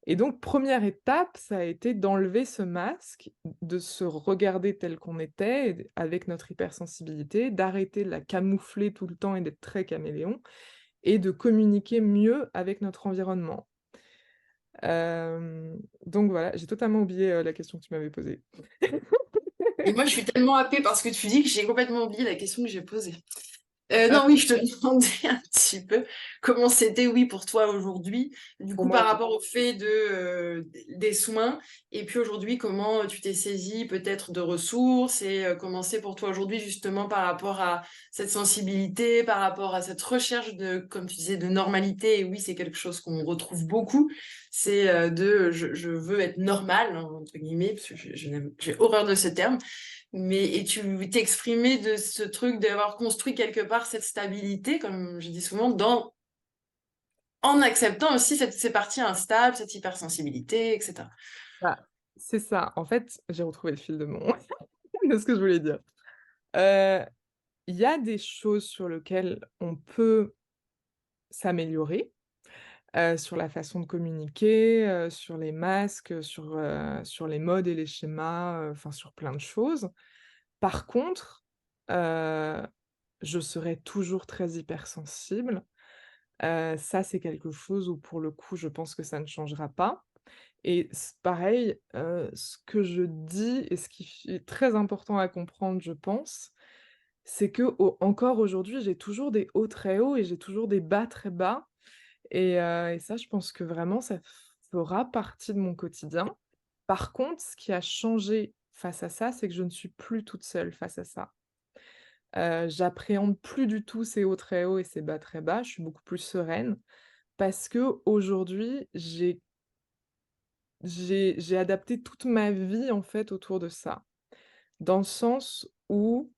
et donc première étape, ça a été d'enlever ce masque, de se regarder tel qu'on était et avec notre hypersensibilité, d'arrêter de la camoufler tout le temps et d'être très caméléon et de communiquer mieux avec notre environnement. Donc voilà, j'ai totalement oublié, la question que tu m'avais posée. Et moi, je suis tellement happée par ce que tu dis que j'ai complètement oublié la question que j'ai posée. Ah, Non, oui, je te demandais un petit peu comment c'était, oui, pour toi aujourd'hui, du pour coup, moi, par rapport au fait des soins, et puis aujourd'hui, comment tu t'es saisi peut-être de ressources, et comment c'est pour toi aujourd'hui, justement, par rapport à cette sensibilité, par rapport à cette recherche de, comme tu disais, de normalité, et oui, c'est quelque chose qu'on retrouve beaucoup, c'est je veux être normal, hein, entre guillemets, parce que j'ai horreur de ce terme, et tu t'es exprimé de ce truc d'avoir construit quelque part cette stabilité, comme je dis souvent, en acceptant aussi ces parties instables, cette hypersensibilité, etc. bah, c'est ça. En fait, j'ai retrouvé le fil de mon de ce que je voulais dire. Heu, il y a des choses sur lesquelles on peut s'améliorer, sur la façon de communiquer, sur les masques, sur les modes et les schémas, enfin sur plein de choses. Par contre, heu, je serai toujours très hypersensible. Ça, c'est quelque chose où pour le coup, je pense que ça ne changera pas. Et pareil, ce que je dis et ce qui est très important à comprendre, je pense, c'est que encore aujourd'hui, j'ai toujours des hauts très hauts et j'ai toujours des bas très bas. Et ça, je pense que vraiment, ça fera partie de mon quotidien. Par contre, ce qui a changé face à ça, c'est que je ne suis plus toute seule face à ça. J'appréhende plus du tout ces hauts très hauts et ces bas très bas. Je suis beaucoup plus sereine parce qu'aujourd'hui, j'ai adapté toute ma vie, en fait, autour de ça. Dans le sens où,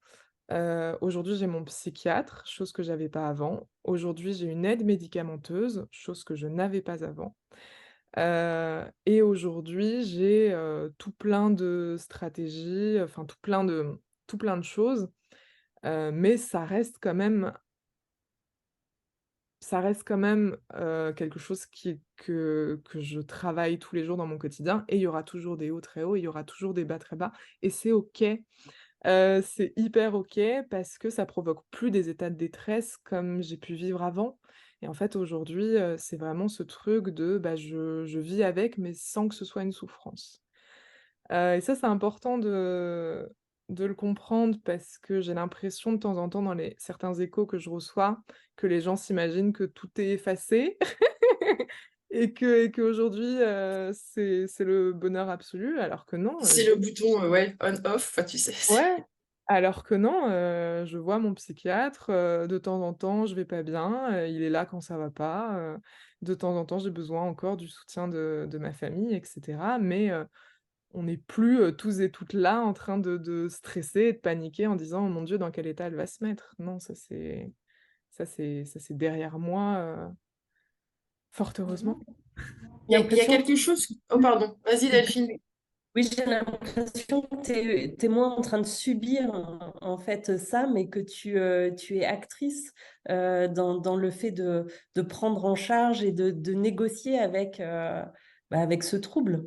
aujourd'hui, j'ai mon psychiatre, chose que j'avais pas avant. Aujourd'hui, j'ai une aide médicamenteuse, chose que je n'avais pas avant. Et aujourd'hui, j'ai, tout plein de stratégies, enfin tout plein de choses, mais ça reste quand même, quelque chose que je travaille tous les jours dans mon quotidien et il y aura toujours des hauts très hauts, il y aura toujours des bas très bas et c'est OK. C'est hyper OK parce que ça provoque plus des états de détresse comme j'ai pu vivre avant et en fait aujourd'hui, c'est vraiment ce truc de, bah, je vis avec mais sans que ce soit une souffrance. Et ça, c'est important de le comprendre parce que j'ai l'impression de temps en temps dans les certains échos que je reçois, que les gens s'imaginent que tout est effacé et qu'aujourd'hui, c'est le bonheur absolu alors que non, C'est le bouton, ouais, on-off, enfin, tu sais. ouais, alors que non, je vois mon psychiatre, de temps en temps, je vais pas bien, il est là quand ça va pas, de temps en temps, j'ai besoin encore du soutien de ma famille et cetera, mais on n'est plus, tous et toutes là en train de stresser et de paniquer en disant: «Oh mon Dieu, dans quel état elle va se mettre?» Non, ça c'est derrière moi, fort heureusement. J'ai Il y a l'impression quelque chose. Oh, pardon, vas-y, Delphine. Oui, j'ai l'impression que tu es moins en train de subir en fait ça, mais que tu es actrice dans le fait de prendre en charge et de négocier avec ce trouble.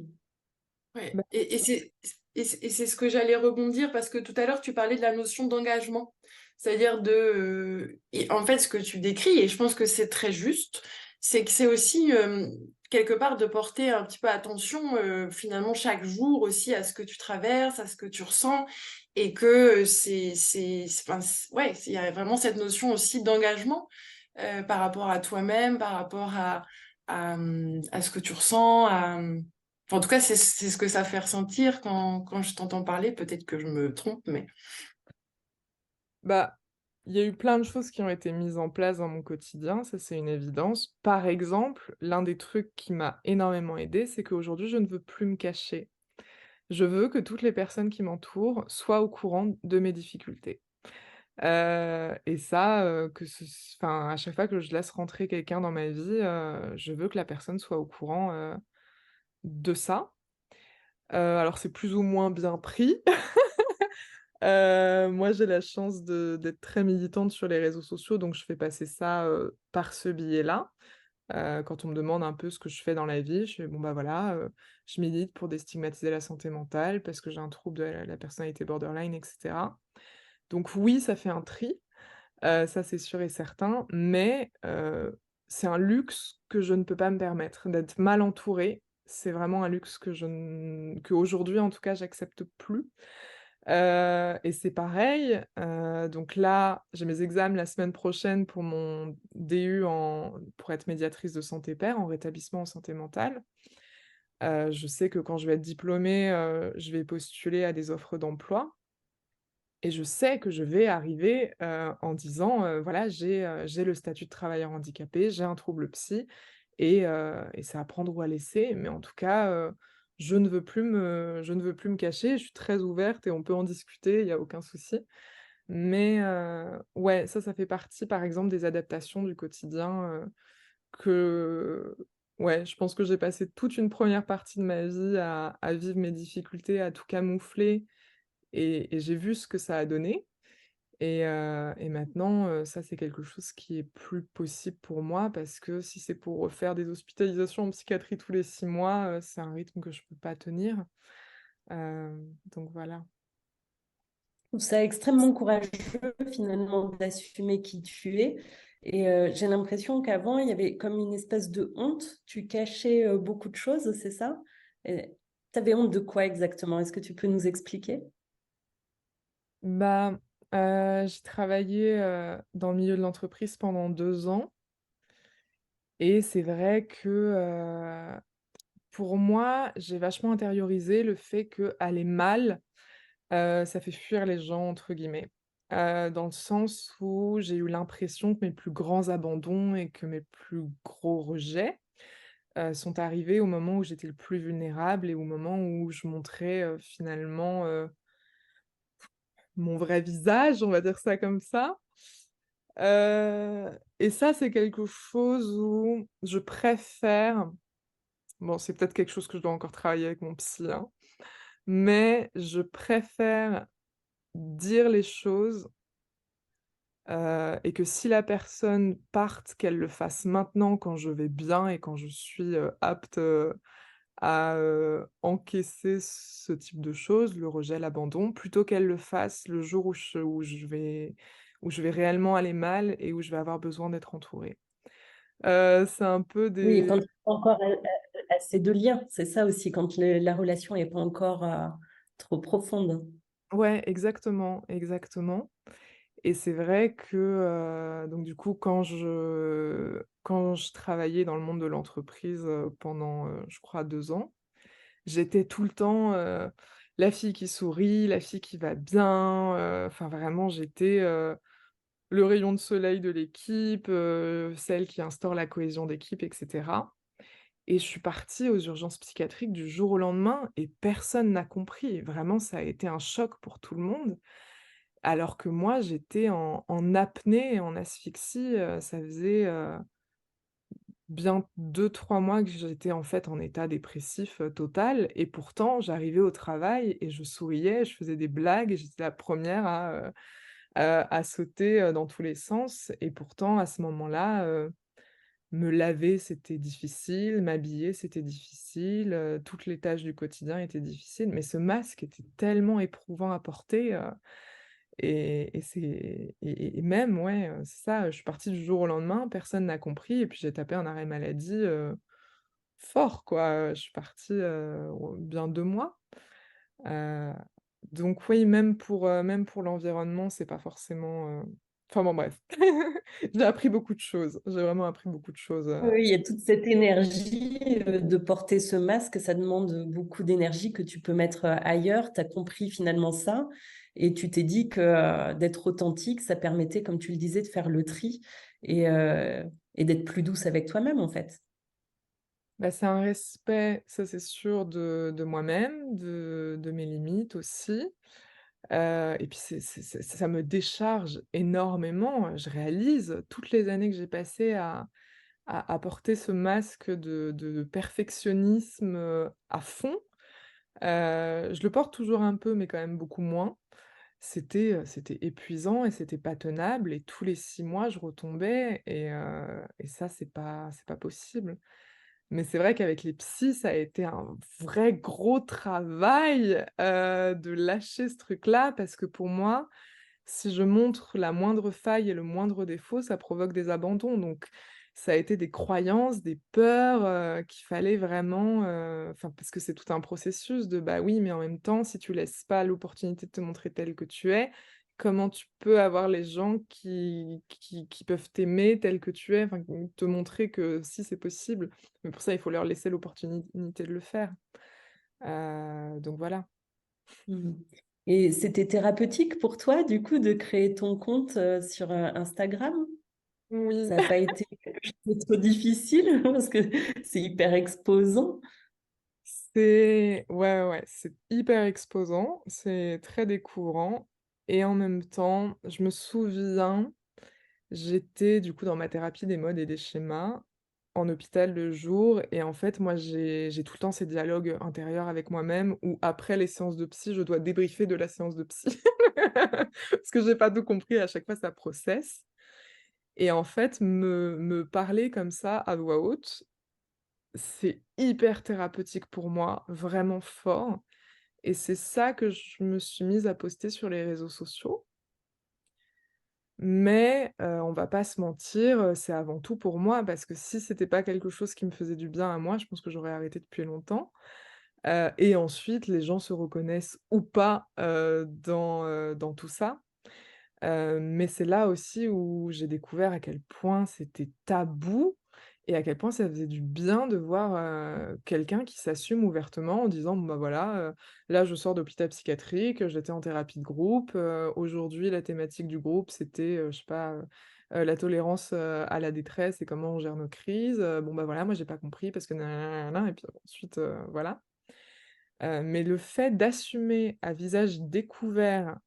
Ouais. Bah, Et c'est ce que j'allais rebondir parce que tout à l'heure, tu parlais de la notion d'engagement. C'est-à-dire et en fait, ce que tu décris, et je pense que c'est très juste, c'est que c'est aussi quelque part de porter un petit peu attention finalement chaque jour aussi à ce que tu traverses, à ce que tu ressens, et que enfin, ouais, il y a vraiment cette notion aussi d'engagement par rapport à toi-même, par rapport à ce que tu ressens, enfin, en tout cas, c'est ce que ça fait ressentir quand je t'entends parler. Peut-être que je me trompe, mais bah, il y a eu plein de choses qui ont été mises en place dans mon quotidien, ça c'est une évidence. Par exemple, l'un des trucs qui m'a énormément aidée, c'est qu'aujourd'hui je ne veux plus me cacher. Je veux que toutes les personnes qui m'entourent soient au courant de mes difficultés. Et ça, enfin, à chaque fois que je laisse rentrer quelqu'un dans ma vie, je veux que la personne soit au courant, de ça. Alors c'est plus ou moins bien pris. Moi, j'ai la chance d'être très militante sur les réseaux sociaux, donc je fais passer ça, par ce biais-là. Quand on me demande un peu ce que je fais dans la vie, je fais: «Bon, bah, voilà, je milite pour déstigmatiser la santé mentale parce que j'ai un trouble de la personnalité borderline» et cetera. Donc oui, ça fait un tri, ça c'est sûr et certain, mais c'est un luxe que je ne peux pas me permettre. D'être mal entourée, c'est vraiment un luxe qu'aujourd'hui, en tout cas, j'accepte plus. Et c'est pareil, donc là, j'ai mes examens la semaine prochaine pour mon DU pour être médiatrice de santé pair en rétablissement en santé mentale. Je sais que quand je vais être diplômée, je vais postuler à des offres d'emploi et je sais que je vais arriver, en disant, voilà: «J'ai le statut de travailleur handicapé, j'ai un trouble psy et c'est à prendre ou à laisser, mais en tout cas, je ne veux plus me cacher, je suis très ouverte et on peut en discuter, il y a aucun souci». Mais ouais, ça fait partie, par exemple, des adaptations du quotidien, que ouais, je pense que j'ai passé toute une première partie de ma vie à vivre mes difficultés, à tout camoufler et j'ai vu ce que ça a donné et maintenant, ça, c'est quelque chose qui est plus possible pour moi parce que si c'est pour refaire des hospitalisations en psychiatrie tous les 6 mois, c'est un rythme que je peux pas tenir. Donc voilà. Je trouve ça extrêmement courageux finalement d'assumer qui tu es Et j'ai l'impression qu'avant, il y avait comme une espèce de honte. Tu cachais beaucoup de choses, c'est ça? Tu avais honte de quoi exactement? Est-ce que tu peux nous expliquer? Bah, j'ai travaillé dans le milieu de l'entreprise pendant 2 ans et c'est vrai que pour moi, j'ai vachement intériorisé le fait que aller mal, ça fait «fuir les gens» entre guillemets. Dans le sens où j'ai eu l'impression que mes plus grands abandons et que mes plus gros rejets, sont arrivés au moment où j'étais le plus vulnérable et au moment où je montrais, finalement, mon vrai visage, on va dire ça comme ça. Et ça, c'est quelque chose où je préfère bon, c'est peut-être quelque chose que je dois encore travailler avec mon psy, hein, mais je préfère dire les choses, et que si la personne parte, qu'elle le fasse maintenant quand je vais bien et quand je suis, apte, à, encaisser ce type de choses, le rejet, l'abandon, plutôt qu'elle le fasse le jour où je vais réellement aller mal et où je vais avoir besoin d'être entourée. C'est un peu Oui, des quand il y a pas encore assez de liens, c'est ça aussi, quand la relation n'est pas encore trop profonde. ouais, exactement, exactement. Et c'est vrai que, donc du coup, quand je travaillais dans le monde de l'entreprise, pendant, je crois 2 ans, j'étais tout le temps, la fille qui sourit, la fille qui va bien, enfin vraiment j'étais, le rayon de soleil de l'équipe, celle qui instaure la cohésion d'équipe et cetera. Et je suis partie aux urgences psychiatriques du jour au lendemain et personne n'a compris. Vraiment, ça a été un choc pour tout le monde. Alors que moi, j'étais en apnée et en asphyxie, ça faisait, bien 2 3 mois que j'étais, en fait, en état dépressif, total et pourtant j'arrivais au travail et je souriais, je faisais des blagues et j'étais la première à sauter, dans tous les sens et pourtant à ce moment-là, me laver, c'était difficile, m'habiller, c'était difficile, toutes les tâches du quotidien étaient difficiles, mais ce masque était tellement éprouvant à porter, et c'est et même, ouais, c'est ça, je suis partie du jour au lendemain, personne n'a compris et puis j'ai tapé un arrêt maladie, fort quoi, je suis partie, bien 2 mois, heu, donc oui, même pour l'environnement, c'est pas forcément, enfin bon bref. J'ai appris beaucoup de choses, j'ai vraiment appris beaucoup de choses, Oui, il y a toute cette énergie de porter ce masque, ça demande beaucoup d'énergie que tu peux mettre ailleurs. Tu as compris finalement ça et tu t'es dit que d'être authentique, ça permettait, comme tu le disais, de faire le tri et d'être plus douce avec toi-même en fait. bah, c'est un respect, ça c'est sûr, de moi-même, de mes limites aussi, et puis c'est ça me décharge énormément, je réalise toutes les années que j'ai passées à porter ce masque de perfectionnisme, à fond. Je le porte toujours un peu, mais quand même beaucoup moins. C'était épuisant et c'était pas tenable et tous les 6 mois, je retombais et ça, c'est pas possible. Mais c'est vrai qu'avec les psys, ça a été un vrai gros travail, de lâcher ce truc-là parce que pour moi, si je montre la moindre faille et le moindre défaut, ça provoque des abandons. Donc ça a été des croyances, des peurs, qu'il fallait vraiment, enfin parce que c'est tout un processus de, bah, oui, mais en même temps, si tu laisses pas l'opportunité de te montrer tel que tu es, comment tu peux avoir les gens qui peuvent t'aimer tel que tu es? Enfin, te montrer que si, c'est possible. Mais pour ça, il faut leur laisser l'opportunité de le faire. Donc voilà. Mhm. Et c'était thérapeutique pour toi, du coup, de créer ton compte sur Instagram? Oui. Ça n'a pas été quelque chose de trop difficile parce que c'est hyper exposant. C'est ouais, ouais, c'est hyper exposant, c'est très découvrant et en même temps, je me souviens, j'étais du coup dans ma thérapie des modes et des schémas, en hôpital le jour et en fait, moi, j'ai tout le temps ces dialogues intérieurs avec moi-même où après les séances de psy, je dois débriefer de la séance de psy. Parce que j'ai pas tout compris, à chaque fois ça processe et en fait, me parler comme ça à voix haute, c'est hyper thérapeutique pour moi, vraiment fort et c'est ça que je me suis mise à poster sur les réseaux sociaux Mais on va pas se mentir, c'est avant tout pour moi parce que si c'était pas quelque chose qui me faisait du bien à moi, je pense que j'aurais arrêté depuis longtemps. Et ensuite les gens se reconnaissent ou pas, dans tout ça. Mais c'est là aussi où j'ai découvert à quel point c'était tabou et à quel point ça faisait du bien de voir, quelqu'un qui s'assume ouvertement en disant: «Bon, bah, voilà, là je sors d'hôpital psychiatrique, j'étais en thérapie de groupe, aujourd'hui la thématique du groupe c'était, je sais pas, la tolérance, à la détresse et comment on gère nos crises, bon, bah, voilà, moi j'ai pas compris parce que nin et puis ensuite, voilà». Mais le fait d'assumer à visage découvert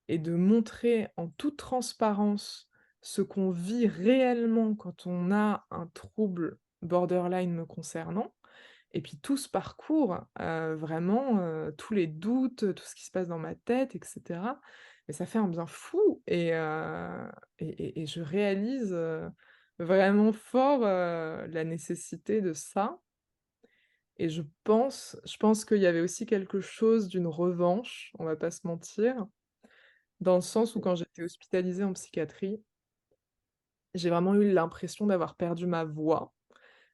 et de montrer en toute transparence ce qu'on vit réellement quand on a un trouble borderline me concernant et puis tout ce parcours, vraiment, tous les doutes, tout ce qui se passe dans ma tête et cetera. Mais ça fait un bien fou et je réalise, vraiment fort, la nécessité de ça et je pense qu'il y avait aussi quelque chose d'une revanche, on va pas se mentir, dans le sens où quand j'étais hospitalisée en psychiatrie, j'ai vraiment eu l'impression d'avoir perdu ma voix,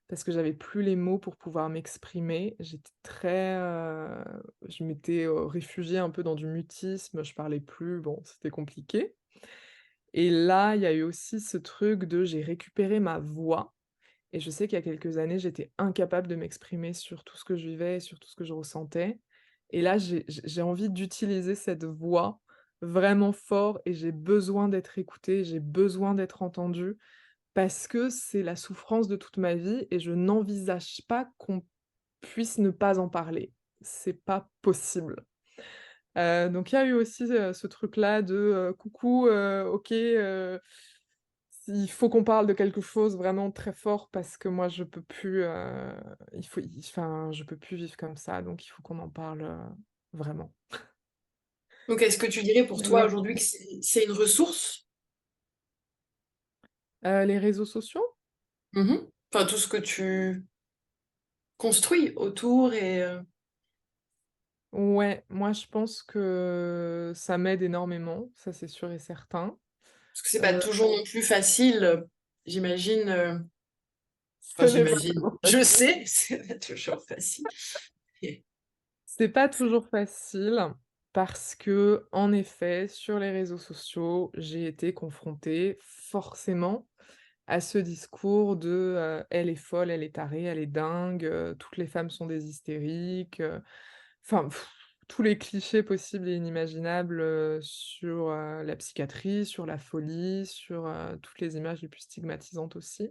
parce que j'avais plus les mots pour pouvoir m'exprimer. J'étais très, je m'étais, réfugiée un peu dans du mutisme, je parlais plus, bon, c'était compliqué et là, il y a eu aussi ce truc de j'ai récupéré ma voix. Et je sais qu'il y a quelques années, j'étais incapable de m'exprimer sur tout ce que je vivais et sur tout ce que je ressentais. Et là, j'ai envie d'utiliser cette voix vraiment fort et j'ai besoin d'être écoutée, j'ai besoin d'être entendue parce que c'est la souffrance de toute ma vie et je n'envisage pas qu'on puisse ne pas en parler. C'est pas possible. Donc il y a eu aussi, ce truc-là de, «Coucou, OK, il faut qu'on parle de quelque chose vraiment très fort parce que moi je peux plus, enfin, je peux plus vivre comme ça, donc il faut qu'on en parle, vraiment». Donc, est-ce que tu dirais pour toi Ouais. aujourd'hui que c'est une ressource? Les réseaux sociaux? Enfin, tout ce que tu construis autour et Ouais, moi je pense que ça m'aide énormément, ça c'est sûr et certain. parce que c'est pas Heu, toujours non plus facile, j'imagine, enfin ce n'est pas j'imagine, toujours je facile. sais, c'est pas toujours facile. Et C'est pas toujours facile parce que, en effet, sur les réseaux sociaux, j'ai été confrontée forcément à ce discours de, «Elle est folle, elle est tarée, elle est dingue, toutes les femmes sont des hystériques», enfin tous les clichés possibles et inimaginables, sur, la psychiatrie, sur la folie, sur, toutes les images les plus stigmatisantes aussi.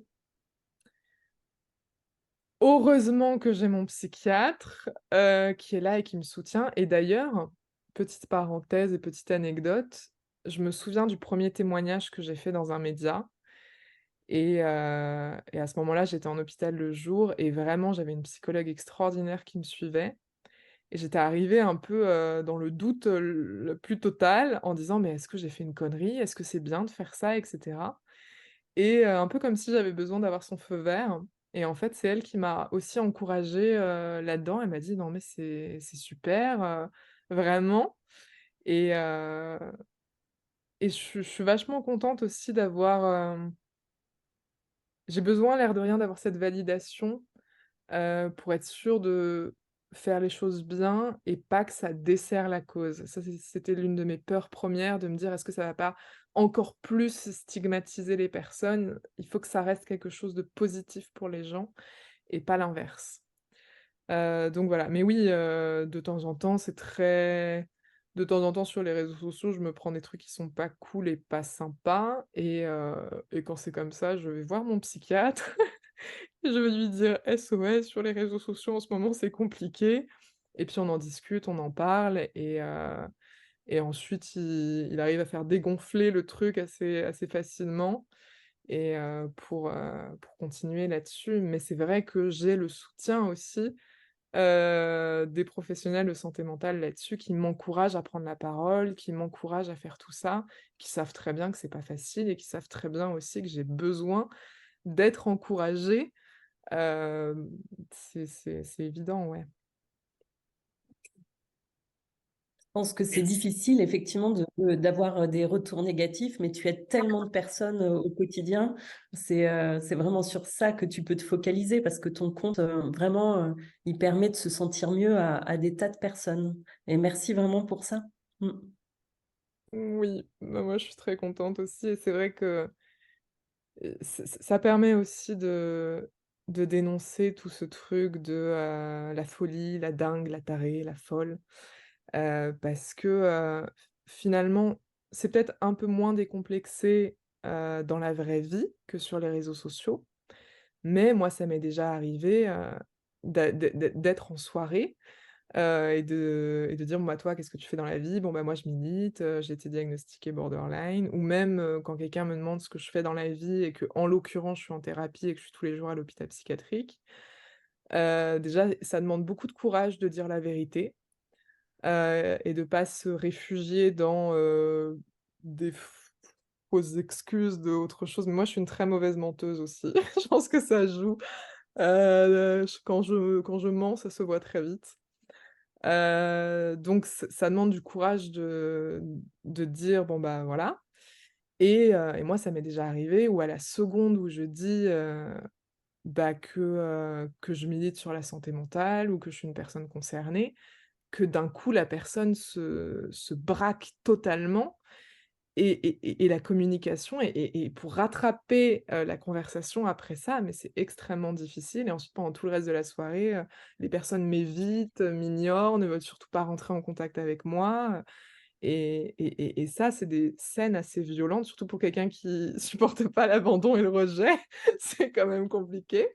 Heureusement que j'ai mon psychiatre, qui est là et qui me soutient et d'ailleurs, petite parenthèse et petite anecdote, je me souviens du premier témoignage que j'ai fait dans un média et à ce moment-là, j'étais en hôpital le jour et vraiment j'avais une psychologue extraordinaire qui me suivait et j'étais arrivée un peu, dans le doute, le plus total en disant: «Mais est-ce que j'ai fait une connerie? Est-ce que c'est bien de faire ça?» et cetera et un peu comme si j'avais besoin d'avoir son feu vert et en fait, c'est elle qui m'a aussi encouragée, là-dedans. Elle m'a dit: «Non mais c'est super, vraiment» et heu et je suis vachement contente aussi d'avoir, j'ai besoin, l'air de rien, d'avoir cette validation, pour être sûre de faire les choses bien et pas que ça dessert la cause. Ça, c'était l'une de mes peurs premières, de me dire: «Est-ce que ça va pas encore plus stigmatiser les personnes?» Il faut que ça reste quelque chose de positif pour les gens et pas l'inverse. Donc voilà, mais oui, de temps en temps, c'est très de temps en temps sur les réseaux sociaux, je me prends des trucs qui sont pas cool et pas sympas et quand c'est comme ça, je vais voir mon psychiatre. Je vais lui dire: «SOS, sur les réseaux sociaux en ce moment, c'est compliqué» et puis on en discute, on en parle et ensuite il arrive à faire dégonfler le truc assez facilement pour continuer là-dessus. Mais c'est vrai que j'ai le soutien aussi, des professionnels de santé mentale là-dessus qui m'encouragent à prendre la parole, qui m'encouragent à faire tout ça, qui savent très bien que c'est pas facile et qui savent très bien aussi que j'ai besoin d'être encouragée. C'est évident, ouais. pense que c'est difficile, effectivement, d'avoir des retours négatifs, mais tu aides tellement de personnes au quotidien. C'est vraiment sur ça que tu peux te focaliser parce que ton compte, vraiment, il permet de se sentir mieux à des tas de personnes. Et merci vraiment pour ça. Mm. Oui, bah, moi je suis très contente aussi et c'est vrai que ça permet aussi de dénoncer tout ce truc de, la folie, la dingue, la tarée, la folle, parce que, finalement, c'est peut-être un peu moins décomplexé, dans la vraie vie que sur les réseaux sociaux. Mais moi, ça m'est déjà arrivé, d'être en soirée, et de dire: «Bon, bah, toi, qu'est-ce que tu fais dans la vie?» «Bon, bah, moi, je milite, j'ai été diagnostiquée borderline», ou même, quand quelqu'un me demande ce que je fais dans la vie et que, en l'occurrence, je suis en thérapie et que je suis tous les jours à l'hôpital psychiatrique. Déjà, ça demande beaucoup de courage de dire la vérité, et de pas se réfugier dans, des fausses excuses de autre chose. Mais moi, je suis une très mauvaise menteuse aussi. Je pense que ça joue. Quand je mens, ça se voit très vite. Donc ça demande du courage de dire: «Bon, bah, voilà», et moi, ça m'est déjà arrivé où à la seconde où je dis, bah, que je milite sur la santé mentale ou que je suis une personne concernée, que d'un coup la personne se braque totalement, et la communication, et pour rattraper, la conversation après ça, mais c'est extrêmement difficile, et ensuite pendant tout le reste de la soirée, les personnes m'évitent, m'ignorent, ne veulent surtout pas rentrer en contact avec moi, et ça, c'est des scènes assez violentes, surtout pour quelqu'un qui supporte pas l'abandon et le rejet, c'est quand même compliqué.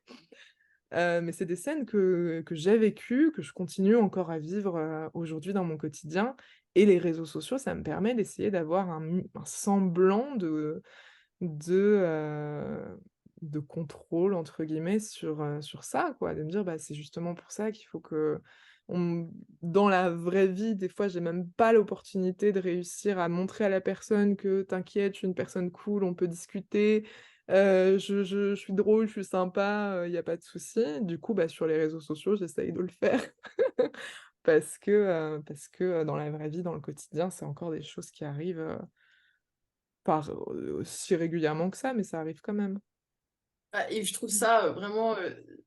Mais c'est des scènes que j'ai vécues, que je continue encore à vivre, aujourd'hui dans mon quotidien, et les réseaux sociaux, ça me permet d'essayer d'avoir un semblant de, de «contrôle» entre guillemets sur ça, quoi. De me dire: «Bah, c'est justement pour ça qu'il faut que on dans la vraie vie, des fois, j'ai même pas l'opportunité de réussir à montrer à la personne que: "T'inquiète, je suis une personne cool, on peut discuter, je suis drôle, je suis sympa, il y a pas de souci". Du coup, bah, sur les réseaux sociaux, j'essaye de le faire parce que, dans la vraie vie, dans le quotidien, c'est encore des choses qui arrivent, pas aussi régulièrement que ça, mais ça arrive quand même. Bah, et je trouve ça vraiment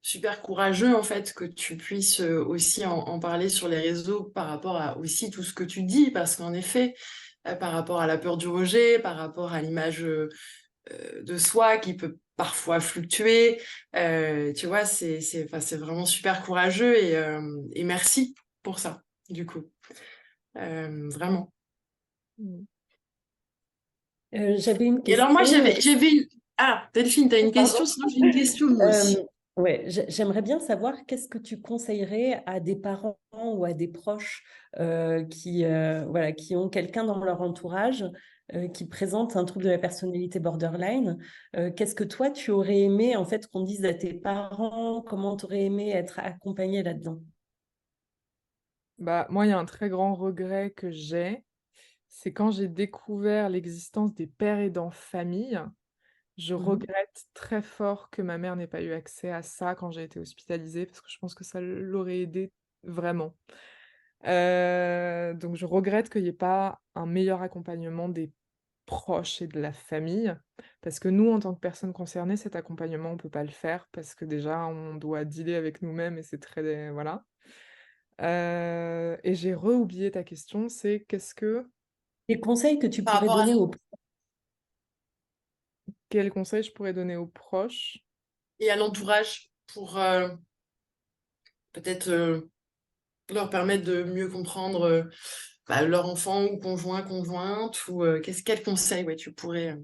super courageux en fait que tu puisses aussi en parler sur les réseaux par rapport à aussi tout ce que tu dis, parce qu'en effet, par rapport à la peur du rejet, par rapport à l'image de soi qui peut parfois fluctuer, tu vois, enfin, c'est vraiment super courageux, et merci pour ça, du coup. Vraiment. Mmh. J'avais une Et alors moi, question. Ah, Delphine, t'as une Pardon? question? Sinon, j'ai une question moi aussi. Ouais, j'aimerais bien savoir qu'est-ce que tu conseillerais à des parents ou à des proches voilà, qui ont quelqu'un dans leur entourage qui présente un trouble de la personnalité borderline. Qu'est-ce que toi, tu aurais aimé en fait qu'on dise à tes parents? Comment tu aurais aimé être accompagné là-dedans? Bah, moi, il y a un très grand regret que j'ai, c'est quand j'ai découvert l'existence des pères aidants famille. Je Mhm. regrette très fort que ma mère n'ait pas eu accès à ça quand j'ai été hospitalisée, parce que je pense que ça l'aurait aidée vraiment. Donc je regrette qu'il y ait pas un meilleur accompagnement des proches et de la famille, parce que nous, en tant que personnes concernées, cet accompagnement, on peut pas le faire parce que déjà, on doit dealer avec nous-mêmes et c'est très voilà. Et j'ai oublié ta question, c'est Les conseils que tu Par pourrais rapport à donner aux... quels conseils je pourrais donner aux proches? et à l'entourage pour peut-être leur permettre de mieux comprendre bah, leur enfant ou conjoint, conjointe, ou quel conseil ouais, tu pourrais.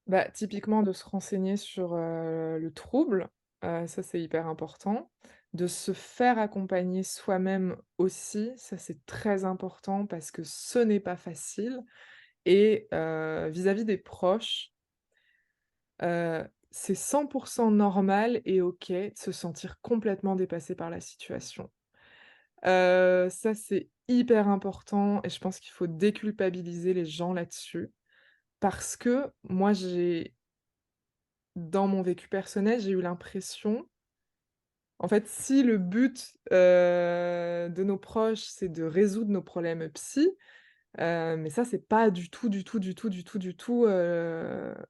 Bah, typiquement de se renseigner sur, le trouble, ça c'est hyper important. De se faire accompagner soi-même aussi, ça c'est très important parce que ce n'est pas facile, et vis-à-vis des proches, c'est 100 normal et OK de se sentir complètement dépassé par la situation. Ça c'est hyper important et je pense qu'il faut déculpabiliser les gens là-dessus, parce que moi dans mon vécu personnel, j'ai eu l'impression En fait, si le but de nos proches, c'est de résoudre nos problèmes psy, mais ça, c'est pas du tout,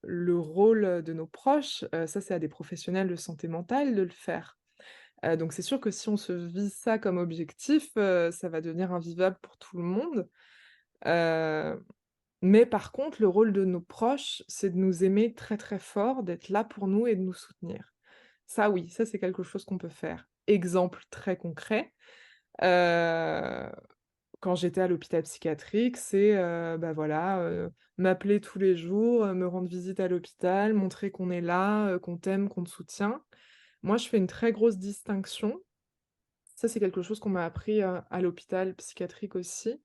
le rôle de nos proches. Ça, c'est à des professionnels de santé mentale de le faire. Donc c'est sûr que si on se vise ça comme objectif, ça va devenir invivable pour tout le monde. Heu, mais par contre, le rôle de nos proches, c'est de nous aimer très, très fort, d'être là pour nous et de nous soutenir. Ça oui, ça c'est quelque chose qu'on peut faire. Exemple très concret, heu, quand j'étais à l'hôpital psychiatrique, c'est, bah, voilà, m'appeler tous les jours, me rendre visite à l'hôpital, montrer qu'on est là, qu'on t'aime, qu'on te soutient. Moi, je fais une très grosse distinction. Ça, c'est quelque chose qu'on m'a appris, à l'hôpital psychiatrique aussi.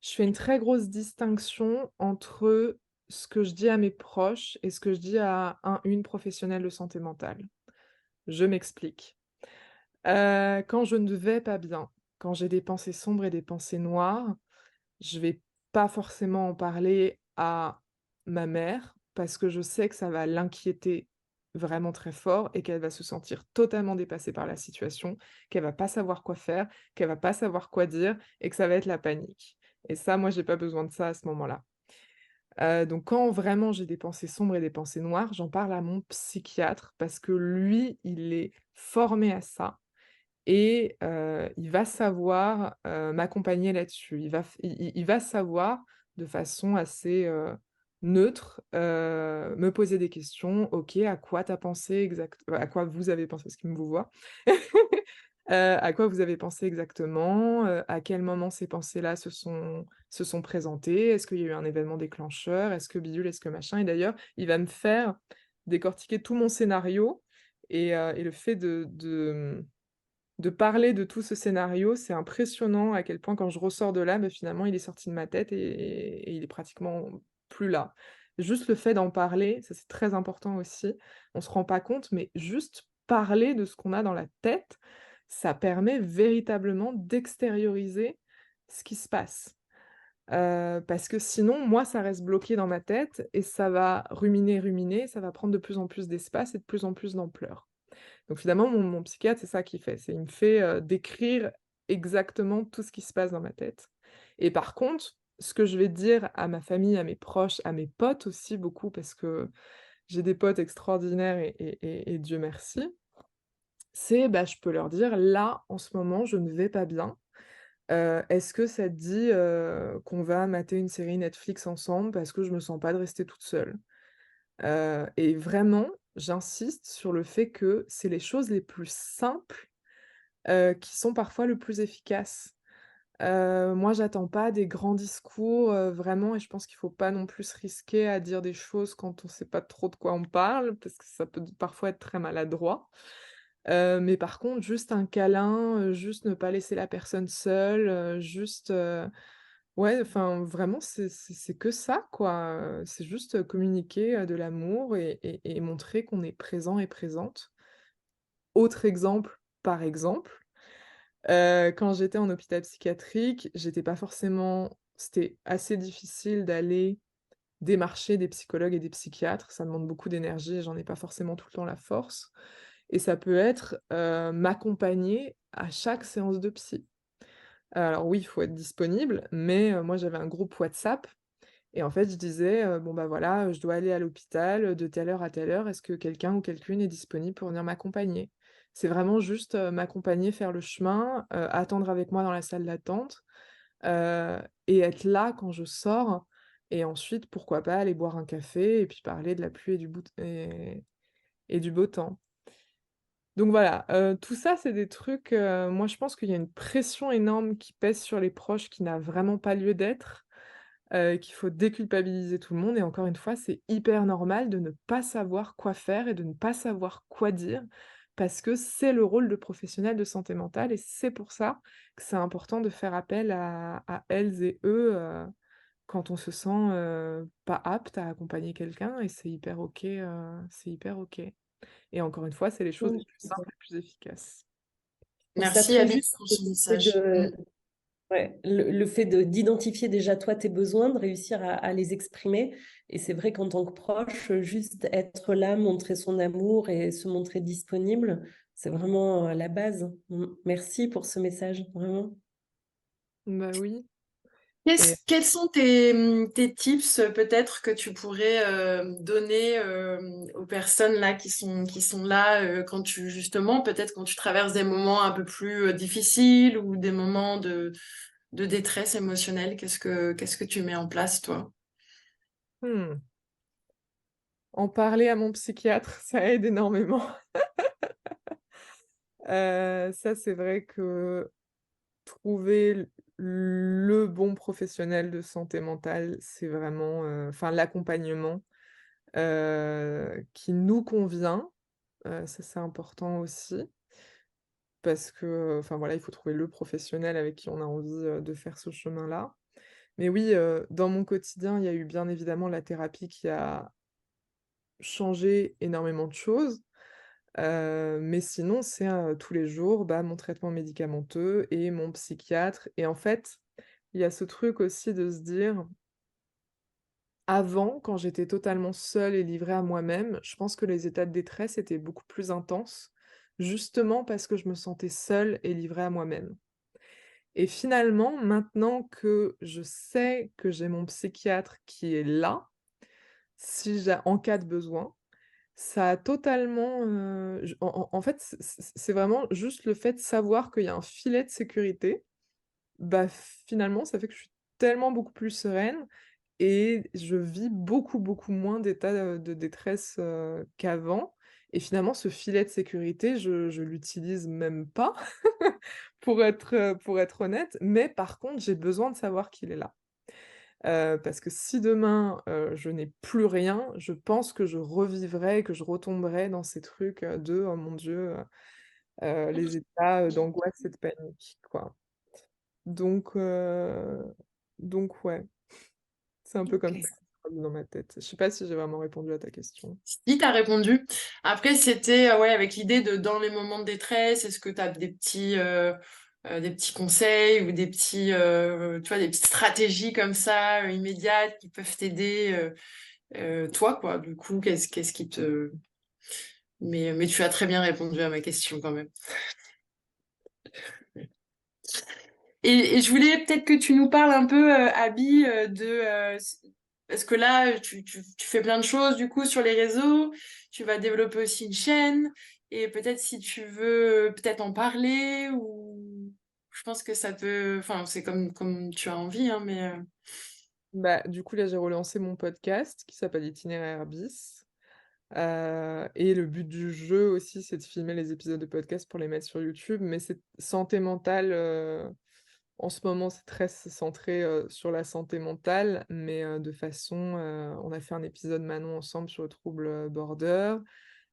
Je fais une très grosse distinction entre ce que je dis à mes proches et ce que je dis à une professionnelle de santé mentale. Je m'explique. Quand je ne vais pas bien, quand j'ai des pensées sombres et des pensées noires, je vais pas forcément en parler à ma mère parce que je sais que ça va l'inquiéter vraiment très fort et qu'elle va se sentir totalement dépassée par la situation, qu'elle va pas savoir quoi faire, qu'elle va pas savoir quoi dire et que ça va être la panique. Et ça, moi, j'ai pas besoin de ça à ce moment-là. Donc quand vraiment j'ai des pensées sombres et des pensées noires, j'en parle à mon psychiatre parce que lui, il est formé à ça et il va savoir, m'accompagner là-dessus. Il va savoir de façon assez, neutre, me poser des questions: «OK, à quoi tu as pensé à quoi vous avez pensé?» parce qu'il me vous voit. À quoi vous avez pensé exactement? À quel moment ces pensées-là se sont présentées? Est-ce qu'il y a eu un événement déclencheur? Est-ce que bidule? Est-ce que machin? Et d'ailleurs, il va me faire décortiquer tout mon scénario et le fait de parler de tout ce scénario, c'est impressionnant à quel point quand je ressors de là, bah, finalement, il est sorti de ma tête et il est pratiquement plus là. Juste le fait d'en parler, ça c'est très important aussi. On se rend pas compte, mais juste parler de ce qu'on a dans la tête, ça permet véritablement d'extérioriser ce qui se passe. Parce que sinon, moi, ça reste bloqué dans ma tête et ça va ruminer, ruminer, ça va prendre de plus en plus d'espace et de plus en plus d'ampleur. Donc finalement, mon psychiatre, c'est ça qu'il fait, c'est il me fait, décrire exactement tout ce qui se passe dans ma tête. Et par contre, ce que je vais dire à ma famille, à mes proches, à mes potes aussi beaucoup parce que j'ai des potes extraordinaires et Dieu merci, c'est, bah, je peux leur dire: «Là, en ce moment, je ne vais pas bien. Est-ce que ça te dit, qu'on va mater une série Netflix ensemble parce que je me sens pas de rester toute seule?» Et vraiment, j'insiste sur le fait que c'est les choses les plus simples, qui sont parfois le plus efficaces. Moi, j'attends pas des grands discours, vraiment et je pense qu'il faut pas non plus se risquer à dire des choses quand on sait pas trop de quoi on parle, parce que ça peut parfois être très maladroit. Mais par contre, juste un câlin, juste ne pas laisser la personne seule, juste, ouais, enfin, vraiment, c'est que ça, quoi, c'est juste, communiquer, de l'amour et montrer qu'on est présent et présente. Autre exemple, par exemple, quand j'étais en hôpital psychiatrique, j'étais pas forcément c'était assez difficile d'aller démarcher des psychologues et des psychiatres. Ça demande beaucoup d'énergie et j'en ai pas forcément tout le temps la force et ça peut être, m'accompagner à chaque séance de psy. Alors oui, il faut être disponible, mais moi j'avais un groupe WhatsApp et en fait je disais, «Bon bah voilà, je dois aller à l'hôpital, de telle heure à telle heure, est-ce que quelqu'un ou quelqu'une est disponible pour venir m'accompagner?» C'est vraiment juste, m'accompagner, faire le chemin, attendre avec moi dans la salle d'attente, heu et être là quand je sors et ensuite pourquoi pas aller boire un café et puis parler de la pluie et du beau temps. Donc voilà, tout ça, c'est des trucs, moi je pense qu'il y a une pression énorme qui pèse sur les proches qui n'a vraiment pas lieu d'être, qu'il faut déculpabiliser tout le monde et encore une fois, c'est hyper normal de ne pas savoir quoi faire et de ne pas savoir quoi dire, parce que c'est le rôle de professionnel de santé mentale et c'est pour ça que c'est important de faire appel à elles et eux, quand on se sent, pas apte à accompagner quelqu'un et c'est hyper OK. Et encore une fois, c'est les choses les Oui, plus simples, les plus efficaces. je trouve ça Merci très Alice juste pour le ce fait message. de ouais, le fait d'identifier déjà toi tes besoins, de réussir à les exprimer et c'est vrai qu'en tant que proche, juste être là, montrer son amour et se montrer disponible, C'est vraiment la base. Merci pour ce message, vraiment. Bah oui. Quels sont tes tips peut-être que tu pourrais donner aux personnes là qui sont là quand tu justement peut-être quand tu traverses des moments un peu plus difficiles ou des moments de détresse émotionnelle, qu'est-ce que tu mets en place toi? Hmm. En parler à mon psychiatre, ça aide énormément. Ça, c'est vrai que trouver le bon professionnel de santé mentale, c'est vraiment, enfin l'accompagnement, qui nous convient, ça c'est important aussi parce que, enfin voilà, il faut trouver le professionnel avec qui on a envie, de faire ce chemin-là. Mais oui, dans mon quotidien, il y a eu bien évidemment la thérapie qui a changé énormément de choses, mais sinon c'est, tous les jours, bah, mon traitement médicamenteux et mon psychiatre et en fait, il y a ce truc aussi de se dire avant, quand j'étais totalement seule et livrée à moi-même, je pense que les états de détresse étaient beaucoup plus intenses, justement parce que je me sentais seule et livrée à moi-même. Et finalement, maintenant que je sais que j'ai mon psychiatre qui est là, si j'ai en cas de besoin, ça a totalement, en fait, c'est vraiment juste le fait de savoir qu'il y a un filet de sécurité, bah, finalement, ça fait que je suis tellement beaucoup plus sereine et je vis beaucoup, beaucoup moins d'états, de détresse, qu'avant et finalement ce filet de sécurité, je l'utilise même pas pour être honnête, mais par contre, j'ai besoin de savoir qu'il est là. Parce que si demain, je n'ai plus rien, je pense que je revivrai, que je retomberai dans ces trucs, de: «Oh mon Dieu», les états, d'angoisse et de panique, quoi. Donc heu, donc ouais. C'est un peu comme ça Ok. que ça se traduit dans ma tête. Je sais pas si j'ai vraiment répondu à ta question. Si t'as répondu. Après, c'était ouais, avec l'idée de dans les moments de détresse, est-ce que tu as des petits conseils ou des petits, tu vois, des petites stratégies comme ça, immédiates, qui peuvent t'aider, toi, quoi. Du coup, qu'est-ce qui te... mais tu as très bien répondu à ma question quand même. Et je voulais peut-être que tu nous parles un peu, Abby, parce que là, tu fais plein de choses du coup sur les réseaux, tu vas développer aussi une chaîne, et peut-être si tu veux peut-être en parler, ou je pense que ça peut, enfin, c'est comme tu as envie, hein, mais Bah, du coup, là, j'ai relancé mon podcast qui s'appelle Itinéraire bis. Et le but du jeu aussi, c'est de filmer les épisodes de podcast pour les mettre sur YouTube. Mais c'est santé mentale, en ce moment, c'est très centré, sur la santé mentale, mais de façon, on a fait un épisode Manon ensemble sur le trouble, border.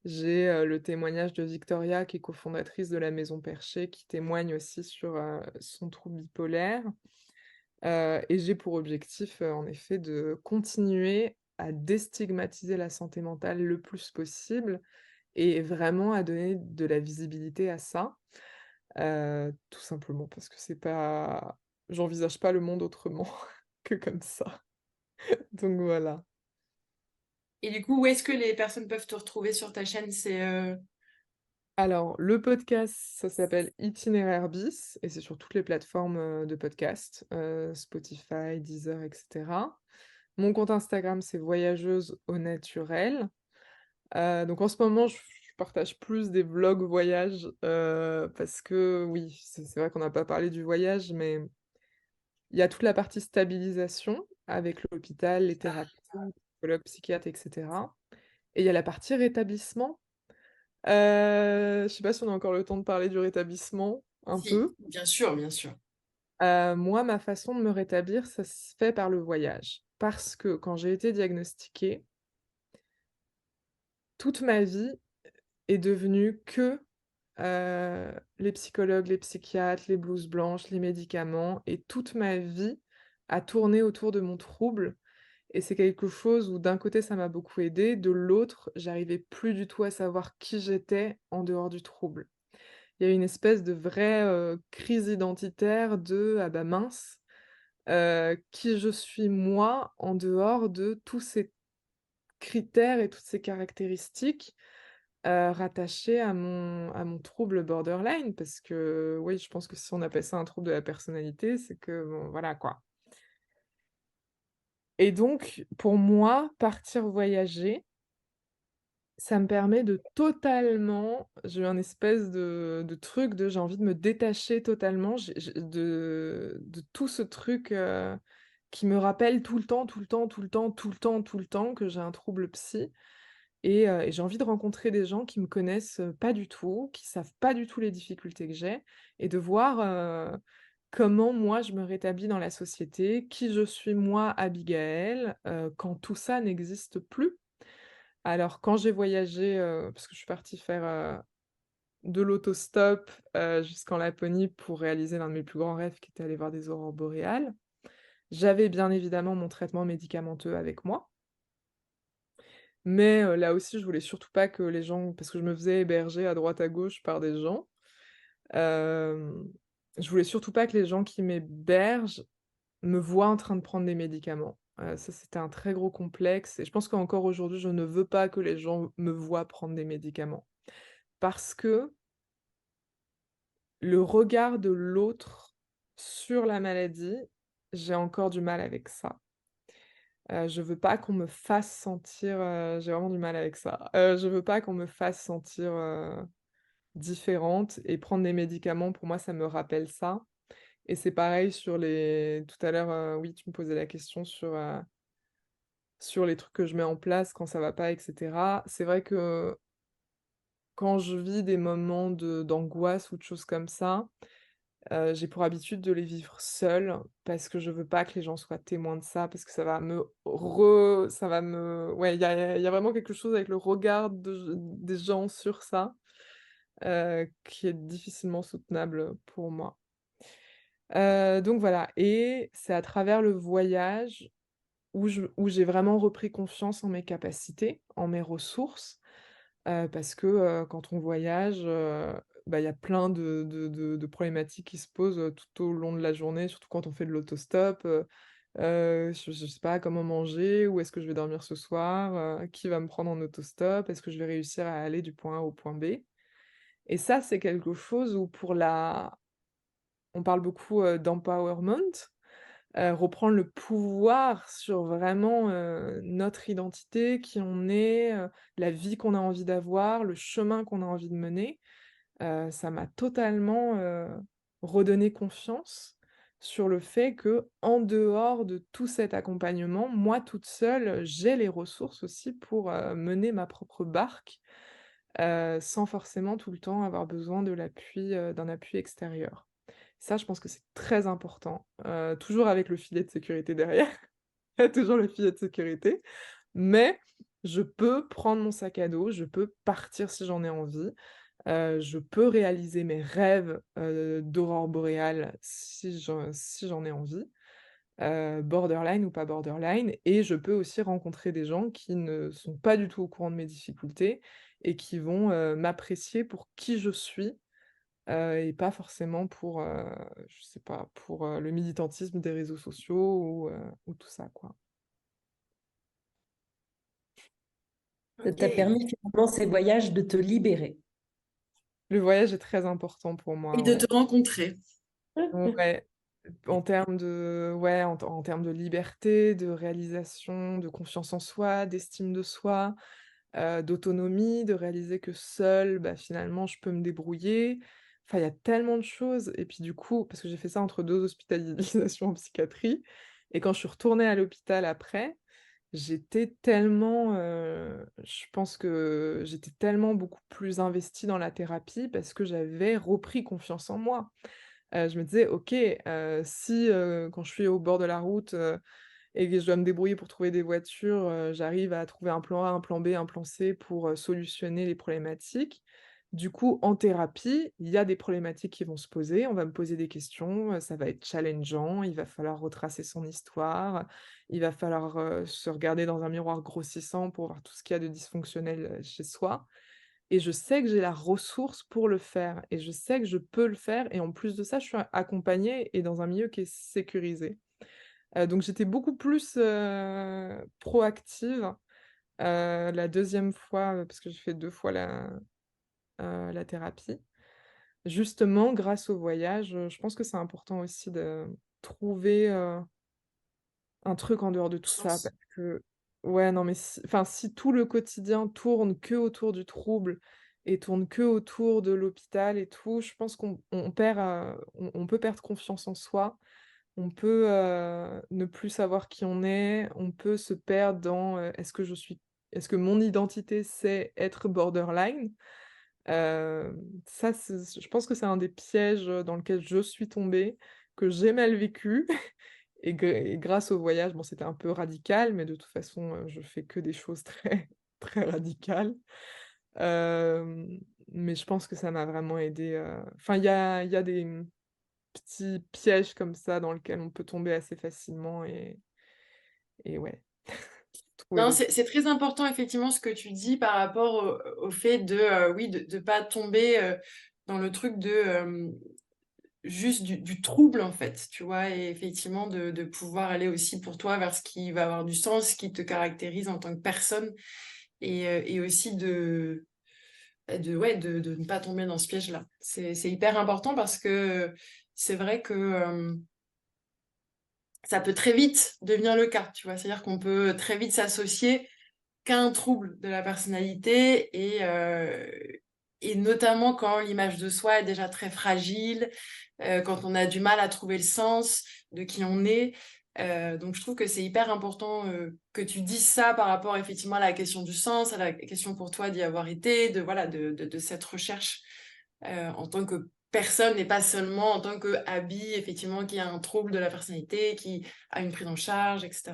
J'ai, le témoignage de Victoria qui est cofondatrice de la Maison Perchée, qui témoigne aussi sur, son trouble bipolaire. Et j'ai pour objectif, en effet, de continuer à déstigmatiser la santé mentale le plus possible et vraiment à donner de la visibilité à ça, tout simplement parce que c'est pas j'envisage pas le monde autrement que comme ça. Donc voilà. et du coup, où est-ce que les personnes peuvent te retrouver sur ta chaîne? C'est Alors, le podcast, ça s'appelle Itinéraire bis et c'est sur toutes les plateformes, de podcast, Spotify, Deezer et cetera. Mon compte Instagram, c'est voyageuse au naturel. Donc en ce moment, je partage plus des vlogs voyage, parce que oui, c'est vrai qu'on n'a pas parlé du voyage, mais il y a toute la partie stabilisation avec l'hôpital, les thérapies, psychologues, psychiatres et cetera et il y a la partie rétablissement. Je sais pas si on a encore le temps de parler du rétablissement, un si, peu. bien sûr, bien sûr. Moi, ma façon de me rétablir, ça se fait par le voyage. Parce que quand j'ai été diagnostiquée, toute ma vie est devenue que, les psychologues, les psychiatres, les blouses blanches, les médicaments et toute ma vie a tourné autour de mon trouble et c'est quelque chose où d'un côté ça m'a beaucoup aidée, de l'autre, j'arrivais plus du tout à savoir qui j'étais en dehors du trouble. Il y a une espèce de vraie, crise identitaire de: «Ah bah mince, qui je suis moi en dehors de tous ces critères et toutes ces caractéristiques?» rattaché à mon trouble borderline parce que, oui, je pense que si on appelle ça un trouble de la personnalité, c'est que bon, voilà, quoi. Et donc pour moi, partir voyager, ça me permet de totalement j'ai eu un espèce de truc de j'ai envie de me détacher totalement, j'ai de tout ce truc, qui me rappelle tout le temps, tout le temps, tout le temps, tout le temps, tout le temps que j'ai un trouble psy et j'ai envie de rencontrer des gens qui me connaissent, pas du tout, qui savent pas du tout les difficultés que j'ai et de voir, comment moi je me rétablis dans la société, qui je suis moi, Abigaël, quand tout ça n'existe plus. Alors quand j'ai voyagé, parce que je suis partie faire, de l'autostop, jusqu'en Laponie pour réaliser l'un de mes plus grands rêves qui était aller voir des aurores boréales. J'avais bien évidemment mon traitement médicamenteux avec moi, mais là aussi je voulais surtout pas que les gens parce que je me faisais héberger à droite à gauche par des gens, hem, je voulais surtout pas que les gens qui m'hébergent me voient en train de prendre des médicaments. Ça c'était un très gros complexe et je pense qu'encore aujourd'hui je ne veux pas que les gens me voient prendre des médicaments. Parce que le regard de l'autre sur la maladie, j'ai encore du mal avec ça. Je veux pas qu'on me fasse sentir, j'ai vraiment du mal avec ça. Je veux pas qu'on me fasse sentir, différente et prendre des médicaments, pour moi, ça me rappelle ça et c'est pareil sur les tout à l'heure, oui, tu me posais la question sur les trucs que je mets en place quand ça va pas et cetera. C'est vrai que quand je vis des moments d'angoisse ou de choses comme ça, j'ai pour habitude de les vivre seule parce que je veux pas que les gens soient témoins de ça, parce que ça va me ouais, il y a vraiment quelque chose avec le regard des gens sur ça, qui est difficilement soutenable pour moi. Donc voilà et c'est à travers le voyage où j'ai vraiment repris confiance en mes capacités, en mes ressources. Parce que, quand on voyage, bah, il y a plein de problématiques qui se posent, tout au long de la journée, surtout quand on fait de l'autostop, je sais pas comment manger, où est-ce que je vais dormir ce soir, qui va me prendre en autostop, est-ce que je vais réussir à aller du point A au point B? Et ça, c'est quelque chose où on parle beaucoup, d'empowerment, reprendre le pouvoir sur vraiment, notre identité, qui on est, la vie qu'on a envie d'avoir, le chemin qu'on a envie de mener. Ça m'a totalement, redonné confiance sur le fait que en dehors de tout cet accompagnement, moi toute seule, j'ai les ressources aussi pour, mener ma propre barque, sans forcément tout le temps avoir besoin de l'appui, d'un appui extérieur. Ça, je pense que c'est très important, toujours avec le filet de sécurité derrière. Il y a toujours le filet de sécurité, mais je peux prendre mon sac à dos, je peux partir si j'en ai envie, je peux réaliser mes rêves, d'aurore boréale si j'en ai envie, borderline ou pas borderline et je peux aussi rencontrer des gens qui ne sont pas du tout au courant de mes difficultés et qui vont, m'apprécier pour qui je suis, et pas forcément pour, je sais pas, pour, le militantisme des réseaux sociaux ou tout ça, quoi. Ça t'a OK. permis finalement ces voyages de te libérer. Le voyage est très important pour Et moi, de ouais. te rencontrer. Ouais, en termes de liberté, de réalisation, de confiance en soi, d'estime de soi, d'autonomie, de réaliser que seule, bah, finalement, je peux me débrouiller. Enfin, il y a tellement de choses et puis du coup parce que j'ai fait ça entre 2 hospitalisations en psychiatrie et quand je suis retournée à l'hôpital après, j'étais tellement, je pense que j'étais tellement beaucoup plus investie dans la thérapie parce que j'avais repris confiance en moi. Je me disais: «OK, si, quand je suis au bord de la route, et que je dois me débrouiller pour trouver des voitures, j'arrive à trouver un plan A, un plan B, un plan C pour, solutionner les problématiques. Du coup, en thérapie, il y a des problématiques qui vont se poser, on va me poser des questions, ça va être challengeant, il va falloir retracer son histoire, il va falloir, se regarder dans un miroir grossissant pour voir tout ce qu'il y a de dysfonctionnel, chez soi et je sais que j'ai la ressource pour le faire et je sais que je peux le faire et en plus de ça, je suis accompagnée et dans un milieu qui est sécurisé. Donc j'étais beaucoup plus, proactive, La deuxième fois, parce que j'ai fait 2 fois la thérapie. Justement, grâce au voyage, je pense que c'est important aussi de trouver, un truc en dehors de tout ça Sens. parce que ouais, non, mais si tout le quotidien tourne que autour du trouble et tourne que autour de l'hôpital et tout, je pense qu'on perd, on peut perdre confiance en soi. On peut, ne plus savoir qui on est. On peut se perdre dans, est-ce que mon identité, c'est être borderline? Ça, je pense que c'est un des pièges, dans lequel je suis tombée, que j'ai mal vécu et grâce au voyage, bon, c'était un peu radical, mais de toute façon, je fais que des choses très, très radicales. Mais je pense que ça m'a vraiment aidée, enfin, il y a des, petits pièges comme ça dans lesquels on peut tomber assez facilement et ouais, trouver Non, votre c'est très important, effectivement, ce que tu dis par rapport au fait oui, de pas tomber dans le truc de juste du trouble, en fait, tu vois, et effectivement, de pouvoir aller aussi pour toi vers ce qui va avoir du sens, ce qui te caractérise en tant que personne, et aussi de ne pas tomber dans ce piège-là. C'est hyper important parce que c'est vrai que ça peut très vite devenir le cas, tu vois. C'est-à-dire qu'on peut très vite s'associer qu'à un trouble de la personnalité et notamment quand l'image de soi est déjà très fragile, quand on a du mal à trouver le sens de qui on est. Donc je trouve que c'est hyper important que tu dises ça par rapport effectivement à la question du sens, à la question pour toi d'y avoir été, de cette recherche en tant que personne et pas seulement en tant que habit, effectivement, qui a un trouble de la personnalité, qui a une prise en charge, etc.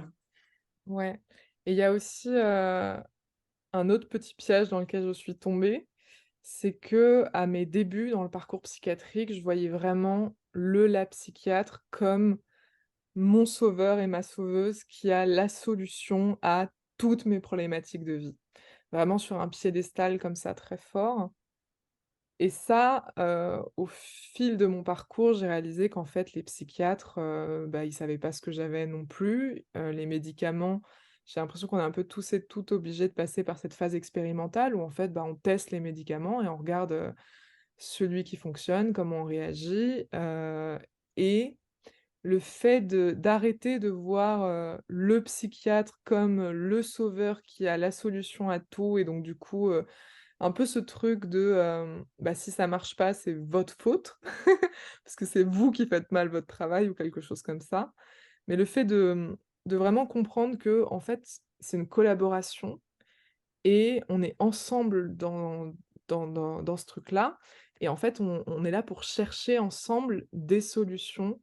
ouais et il y a aussi, un autre petit piège dans lequel je suis tombée, c'est que à mes débuts dans le parcours psychiatrique, je voyais vraiment la psychiatre comme mon sauveur et ma sauveuse qui a la solution à toutes mes problématiques de vie. Vraiment sur un piédestal comme ça très fort. Et ça, au fil de mon parcours, j'ai réalisé qu'en fait, les psychiatres, bah, ils savaient pas ce que j'avais non plus. Les médicaments, j'ai l'impression qu'on est un peu tous et toutes obligés de passer par cette phase expérimentale où en fait, bah, on teste les médicaments et on regarde, celui qui fonctionne, comment on réagit, et le fait d'arrêter de voir, le psychiatre comme le sauveur qui a la solution à tout et donc du coup, un peu ce truc de, bah, si ça marche pas, c'est votre faute, parce que c'est vous qui faites mal votre travail ou quelque chose comme ça. Mais le fait de vraiment comprendre que en fait, c'est une collaboration et on est ensemble dans ce truc-là et en fait, on est là pour chercher ensemble des solutions,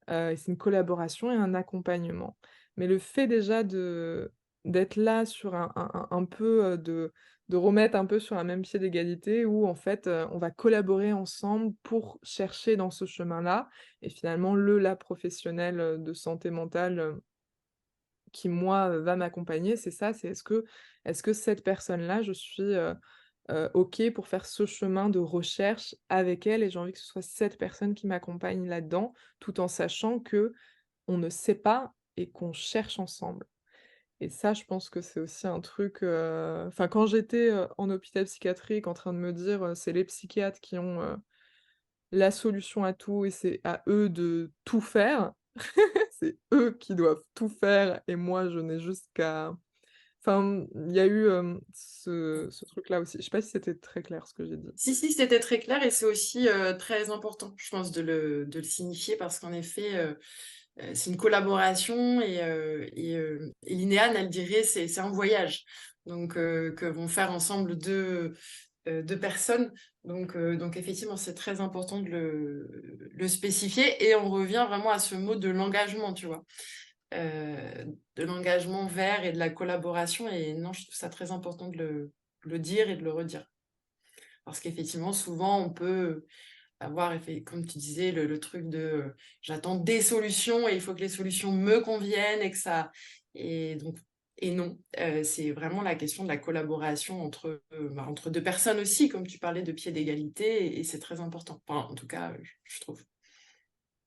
et c'est une collaboration et un accompagnement. Mais le fait déjà d'être là sur un peu, de remettre un peu sur un même pied d'égalité où en fait, on va collaborer ensemble pour chercher dans ce chemin-là et finalement la professionnelle, de santé mentale, qui moi, va m'accompagner, c'est ça, c'est est-ce que cette personne-là, je suis, OK pour faire ce chemin de recherche avec elle et j'ai envie que ce soit cette personne qui m'accompagne là-dedans, tout en sachant que on ne sait pas et qu'on cherche ensemble. Et ça, je pense que c'est aussi un truc, enfin quand j'étais, en hôpital psychiatrique en train de me dire, «C'est les psychiatres qui ont, la solution à tout et c'est à eux de tout faire». C'est eux qui doivent tout faire et moi je n'ai juste qu'à enfin, il y a eu, ce truc-là aussi. Je sais pas si c'était très clair ce que j'ai dit. Si, si, c'était très clair et c'est aussi très important, je pense, de le signifier parce qu'en effet, c'est une collaboration et Linéane, elle dirait, c'est un voyage donc, que vont faire ensemble deux personnes. Donc effectivement, c'est très important de le spécifier et on revient vraiment à ce mot de l'engagement, tu vois. De l'engagement vers et de la collaboration et non, je trouve ça très important de le dire et de le redire. Parce qu'effectivement, souvent, on peut avoir, comme tu disais, le truc de j'attends des solutions et il faut que les solutions me conviennent et que ça. Et donc, et non, c'est vraiment la question de la collaboration entre deux personnes aussi, comme tu parlais de pied d'égalité, et c'est très important. Enfin, en tout cas, je trouve.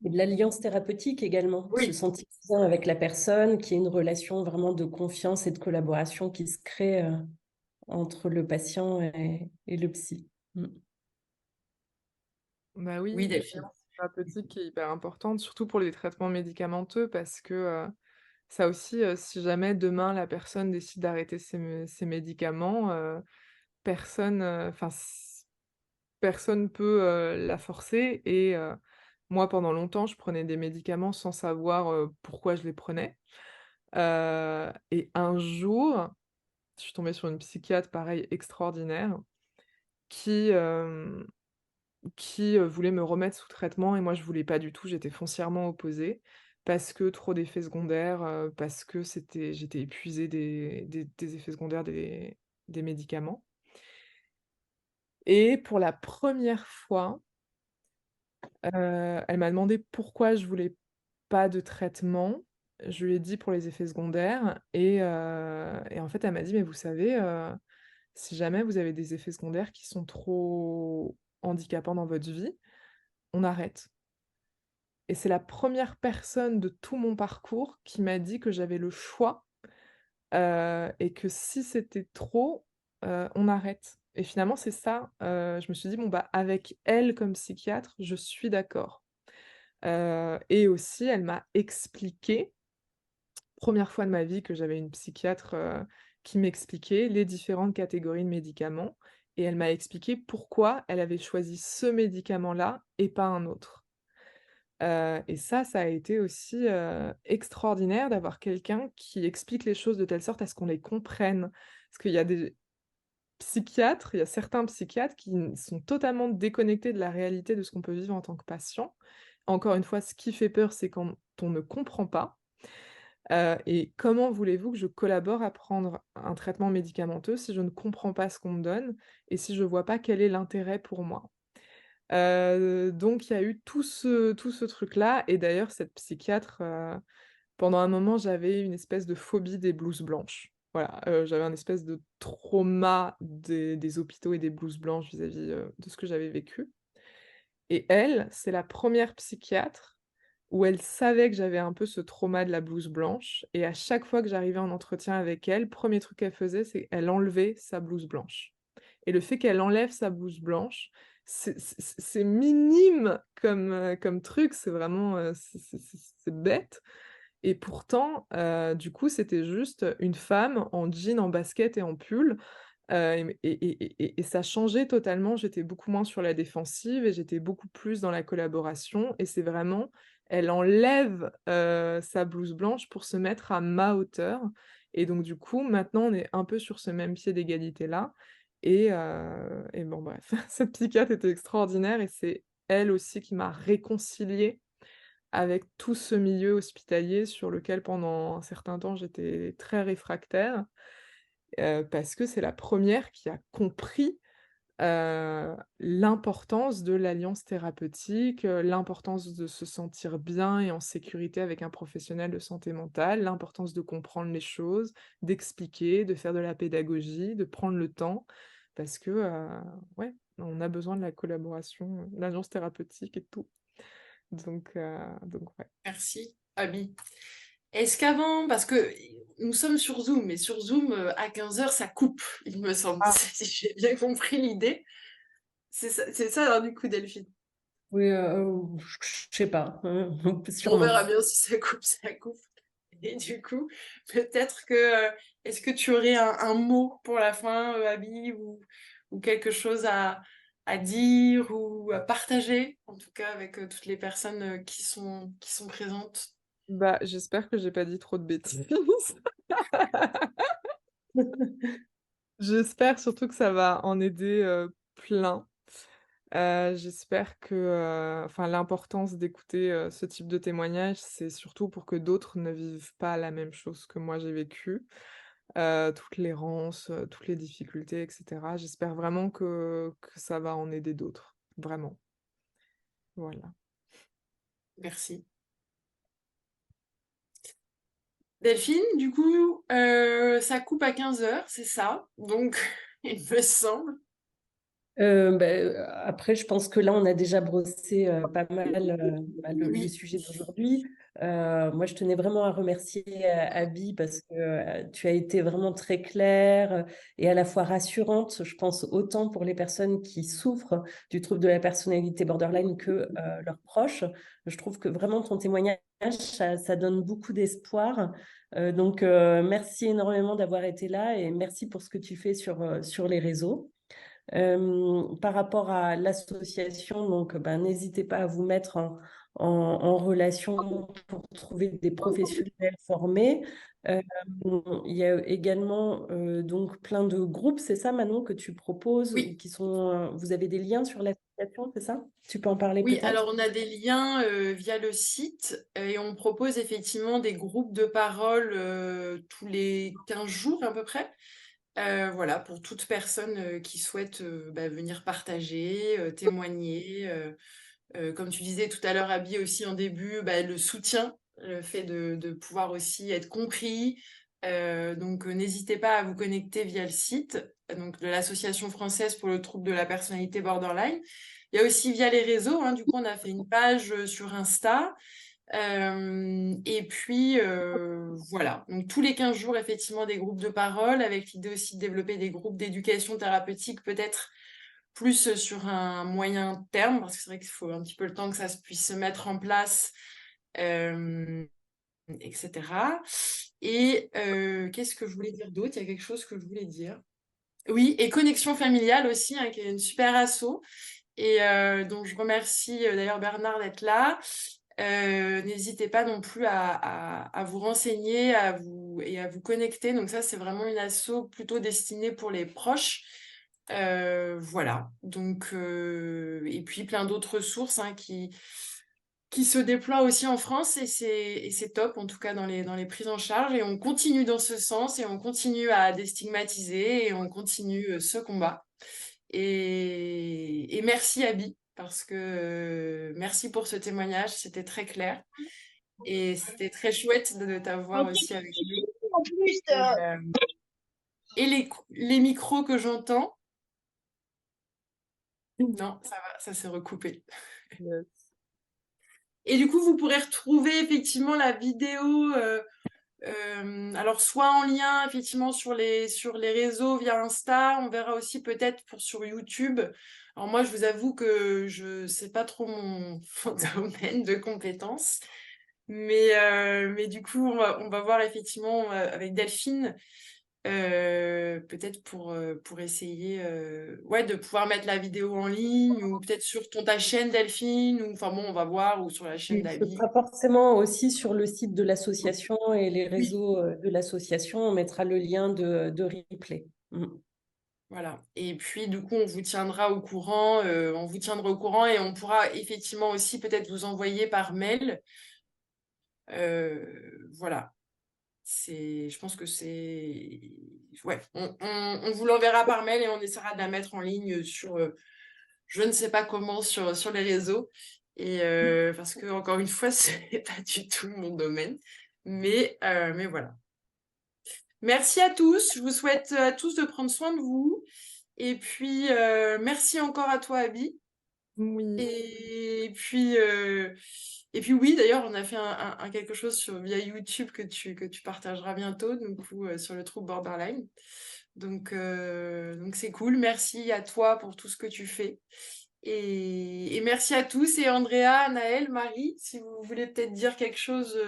Et de l'alliance thérapeutique également, se Oui, sentir bien avec la personne, qu'il y ait une relation vraiment de confiance et de collaboration qui se crée entre le patient et le psy. Bah oui, oui, Delphine. l'alliance thérapeutique est hyper importante, surtout pour les traitements médicamenteux, parce que ça aussi, si jamais demain la personne décide d'arrêter ses médicaments, personne, enfin, personne peut la forcer. Et moi, pendant longtemps, je prenais des médicaments sans savoir pourquoi je les prenais. Et un jour, je suis tombée sur une psychiatre, pareil, extraordinaire, qui, voulait me remettre sous traitement et moi je voulais pas du tout, j'étais foncièrement opposée parce que trop d'effets secondaires, parce que j'étais épuisée des effets secondaires des médicaments. Et pour la première fois, elle m'a demandé pourquoi je voulais pas de traitement. Je lui ai dit pour les effets secondaires et en fait elle m'a dit: «Mais vous savez, si jamais vous avez des effets secondaires qui sont trop handicapants dans votre vie, on arrête». Et c'est la première personne de tout mon parcours qui m'a dit que j'avais le choix, et que si c'était trop, on arrête. Et finalement, c'est ça, je me suis dit: «Bon, bah, avec elle comme psychiatre, je suis d'accord». Et aussi, elle m'a expliqué, première fois de ma vie que j'avais une psychiatre, qui m'expliquait les différentes catégories de médicaments et elle m'a expliqué pourquoi elle avait choisi ce médicament-là et pas un autre. Et ça a été aussi, extraordinaire d'avoir quelqu'un qui explique les choses de telle sorte à ce qu'on les comprenne. Parce qu'il y a des psychiatres, il y a certains psychiatres qui n sont totalement déconnectés de la réalité de ce qu'on peut vivre en tant que patient. Encore une fois, ce qui fait peur, c'est quand on ne comprend pas. Et comment voulez-vous que je collabore à prendre un traitement médicamenteux si je ne comprends pas ce qu'on me donne et si je vois pas quel est l'intérêt pour moi? Donc il y a eu tout ce truc-là et d'ailleurs cette psychiatre, pendant un moment, j'avais une espèce de phobie des blouses blanches. Voilà, j'avais un espèce de trauma des hôpitaux et des blouses blanches vis-à-vis, de ce que j'avais vécu. Et elle, c'est la première psychiatre où elle savait que j'avais un peu ce trauma de la blouse blanche et à chaque fois que j'arrivais en entretien avec elle, premier truc qu'elle faisait, c'est qu'elle enlevait sa blouse blanche. Et le fait qu'elle enlève sa blouse blanche, c'est minime comme truc, c'est vraiment, c'est bête et pourtant, du coup, c'était juste une femme en jean, en basket et en pull, et ça changeait totalement. J'étais beaucoup moins sur la défensive et j'étais beaucoup plus dans la collaboration et c'est vraiment elle enlève, sa blouse blanche pour se mettre à ma hauteur et donc du coup, maintenant, on est un peu sur ce même pied d'égalité-là et bon bref, cette psychiatre était extraordinaire et c'est elle aussi qui m'a réconciliée avec tout ce milieu hospitalier sur lequel pendant un certain temps j'étais très réfractaire, parce que c'est la première qui a compris, l'importance de l'alliance thérapeutique, l'importance de se sentir bien et en sécurité avec un professionnel de santé mentale, l'importance de comprendre les choses, d'expliquer, de faire de la pédagogie, de prendre le temps parce que, ouais, on a besoin de la collaboration, l'alliance thérapeutique et tout. Donc ouais. Merci, Abby. Est-ce qu'avant, parce que nous sommes sur Zoom, mais sur Zoom, à 15h, ça coupe, il me semble, Ah. si j'ai bien compris l'idée. C'est ça, alors, du coup, Delphine. Oui, je sais pas, On sûrement. verra bien si ça coupe, ça coupe. Et du coup, peut-être que, est-ce que tu aurais un mot pour la fin, Abby, ou quelque chose à dire ou à partager, en tout cas avec toutes les personnes qui sont présentes? Bah, j'espère que j'ai pas dit trop de bêtises. J'espère surtout que ça va en aider, plein. J'espère que, enfin l'importance d'écouter, ce type de témoignage, c'est surtout pour que d'autres ne vivent pas la même chose que moi j'ai vécu. Toute l'errance, toutes les difficultés et cetera. J'espère vraiment que ça va en aider d'autres, vraiment. Voilà. Merci. Delphine, du coup, ça coupe à 15h, c'est ça. Donc, il me semble. Après, je pense que là, on a déjà brossé pas mal le Oui. sujet d'aujourd'hui. Moi, je tenais vraiment à remercier Abby parce que tu as été vraiment très claire et à la fois rassurante, je pense, autant pour les personnes qui souffrent du trouble de la personnalité borderline que leurs proches. Je trouve que vraiment ton témoignage, ça donne beaucoup d'espoir. Donc, merci énormément d'avoir été là et merci pour ce que tu fais sur les réseaux. Par rapport à l'association, donc n'hésitez pas à vous mettre en relation pour trouver des professionnels formés. Il y a également donc plein de groupes, c'est ça Manon, que tu proposes, Oui. qui sont, vous avez des liens sur l'association, c'est ça? Tu peux en parler Oui, peut-être? alors on a des liens via le site et on propose effectivement des groupes de parole tous les 15 jours à peu près. Voilà, pour toute personne qui souhaite venir partager, témoigner. Comme tu disais tout à l'heure, Abby, aussi en début, le soutien, le fait de pouvoir aussi être compris. Donc, n'hésitez pas à vous connecter via le site donc, de l'Association française pour le trouble de la personnalité borderline. Il y a aussi via les réseaux, hein, du coup, on a fait une page sur Insta. Et puis, voilà. Donc, tous les 15 jours, effectivement, des groupes de parole avec l'idée aussi de développer des groupes d'éducation thérapeutique, peut-être plus sur un moyen terme, parce que c'est vrai qu'il faut un petit peu le temps que ça puisse se mettre en place, etc. Et qu'est-ce que je voulais dire d'autre? Il y a quelque chose que je voulais dire. Oui, et Connexion familiale aussi, hein, qui est une super asso, et dont je remercie d'ailleurs Bernard d'être là. N'hésitez pas non plus à vous renseigner et à vous connecter. Donc ça, c'est vraiment une asso plutôt destinée pour les proches. Voilà. Donc, et puis plein d'autres ressources hein, qui se déploient aussi en France et c'est top, en tout cas dans les prises en charge. Et on continue dans ce sens et on continue à déstigmatiser et on continue ce combat. Et merci Abby, parce que merci pour ce témoignage, c'était très clair et c'était très chouette de t'avoir aussi avec nous. En plus, Et les micros que j'entends, non, ça va, ça s'est recoupé. Yes. Et du coup, vous pourrez retrouver effectivement la vidéo, alors soit en lien effectivement sur les réseaux via Insta, on verra aussi peut-être sur YouTube. Alors moi, je vous avoue que je sais pas trop mon domaine de compétences, mais du coup, on va voir effectivement avec Delphine. Peut-être pour essayer de pouvoir mettre la vidéo en ligne ou peut-être sur ta chaîne Delphine ou enfin bon on va voir ou sur la chaîne Oui, ce d'Abby. sera forcément aussi sur le site de l'association et les Oui, réseaux de l'association, on mettra le lien de replay. voilà. Et puis du coup on vous tiendra au courant, et on pourra effectivement aussi peut-être vous envoyer par mail. Voilà. Je pense que c'est ouais, on vous l'enverra par mail et on essaiera de la mettre en ligne sur je ne sais pas comment sur les réseaux. Et parce que, encore une fois, c'est pas du tout mon domaine. Mais voilà. Merci à tous. Je vous souhaite à tous de prendre soin de vous. Et puis, merci encore à toi, Abby. Oui. Et puis oui, d'ailleurs, on a fait quelque chose via YouTube que tu partageras bientôt, du coup, sur le trouble borderline. Donc c'est cool. Merci à toi pour tout ce que tu fais. Et merci à tous. Et Andrea, Naël, Marie, si vous voulez peut-être dire quelque chose.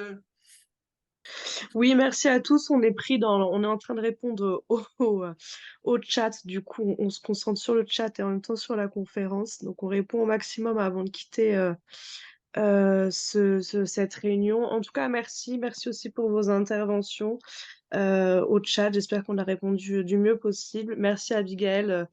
Oui, merci à tous. On est en train de répondre au chat. Du coup, on se concentre sur le chat et en même temps sur la conférence. Donc, on répond au maximum avant de quitter cette réunion. En tout cas, merci. Merci aussi pour vos interventions au chat. J'espère qu'on a répondu du mieux possible. Merci à Abigail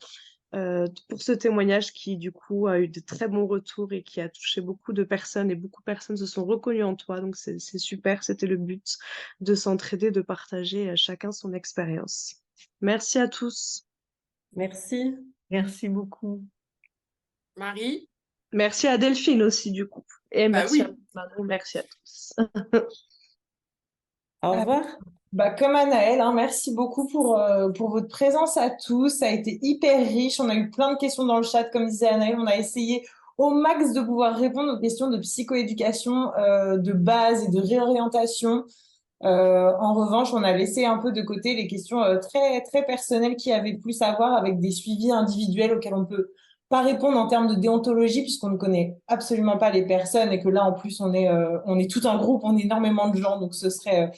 pour ce témoignage qui, du coup, a eu de très bons retours et qui a touché beaucoup de personnes et beaucoup de personnes se sont reconnues en toi. Donc, c'est super. C'était le but de s'entraider, de partager chacun son expérience. Merci à tous. Merci. merci beaucoup. Marie? Merci à Delphine aussi, du coup. Et merci Oui. à Manon. Merci à tous. Au revoir. Bah, comme Anaëlle, hein, merci beaucoup pour votre présence à tous. Ça a été hyper riche. On a eu plein de questions dans le chat, comme disait Anaëlle. On a essayé au max de pouvoir répondre aux questions de psychoéducation de base et de réorientation. En revanche, on a laissé un peu de côté les questions très, très personnelles qui avaient plus à voir avec des suivis individuels auxquels on peut pas répondre en termes de déontologie puisqu'on ne connaît absolument pas les personnes et que là, en plus, on est tout un groupe, on est énormément de gens, donc ce serait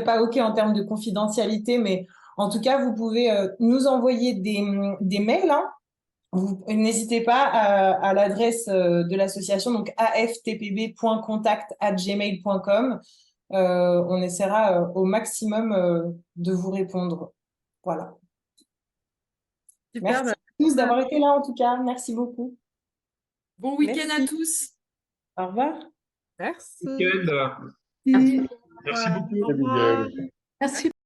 pas OK en termes de confidentialité, mais en tout cas, vous pouvez nous envoyer des mails, hein. Vous n'hésitez pas à l'adresse de l'association, donc aftpb.contact@gmail.com. On essaiera au maximum de vous répondre. Voilà. Super, Merci à tous d'avoir été là en tout cas. Merci beaucoup. Bon week-end à Merci. tous. Au revoir. Merci. Week-end. Merci. Merci beaucoup. Au revoir. Merci.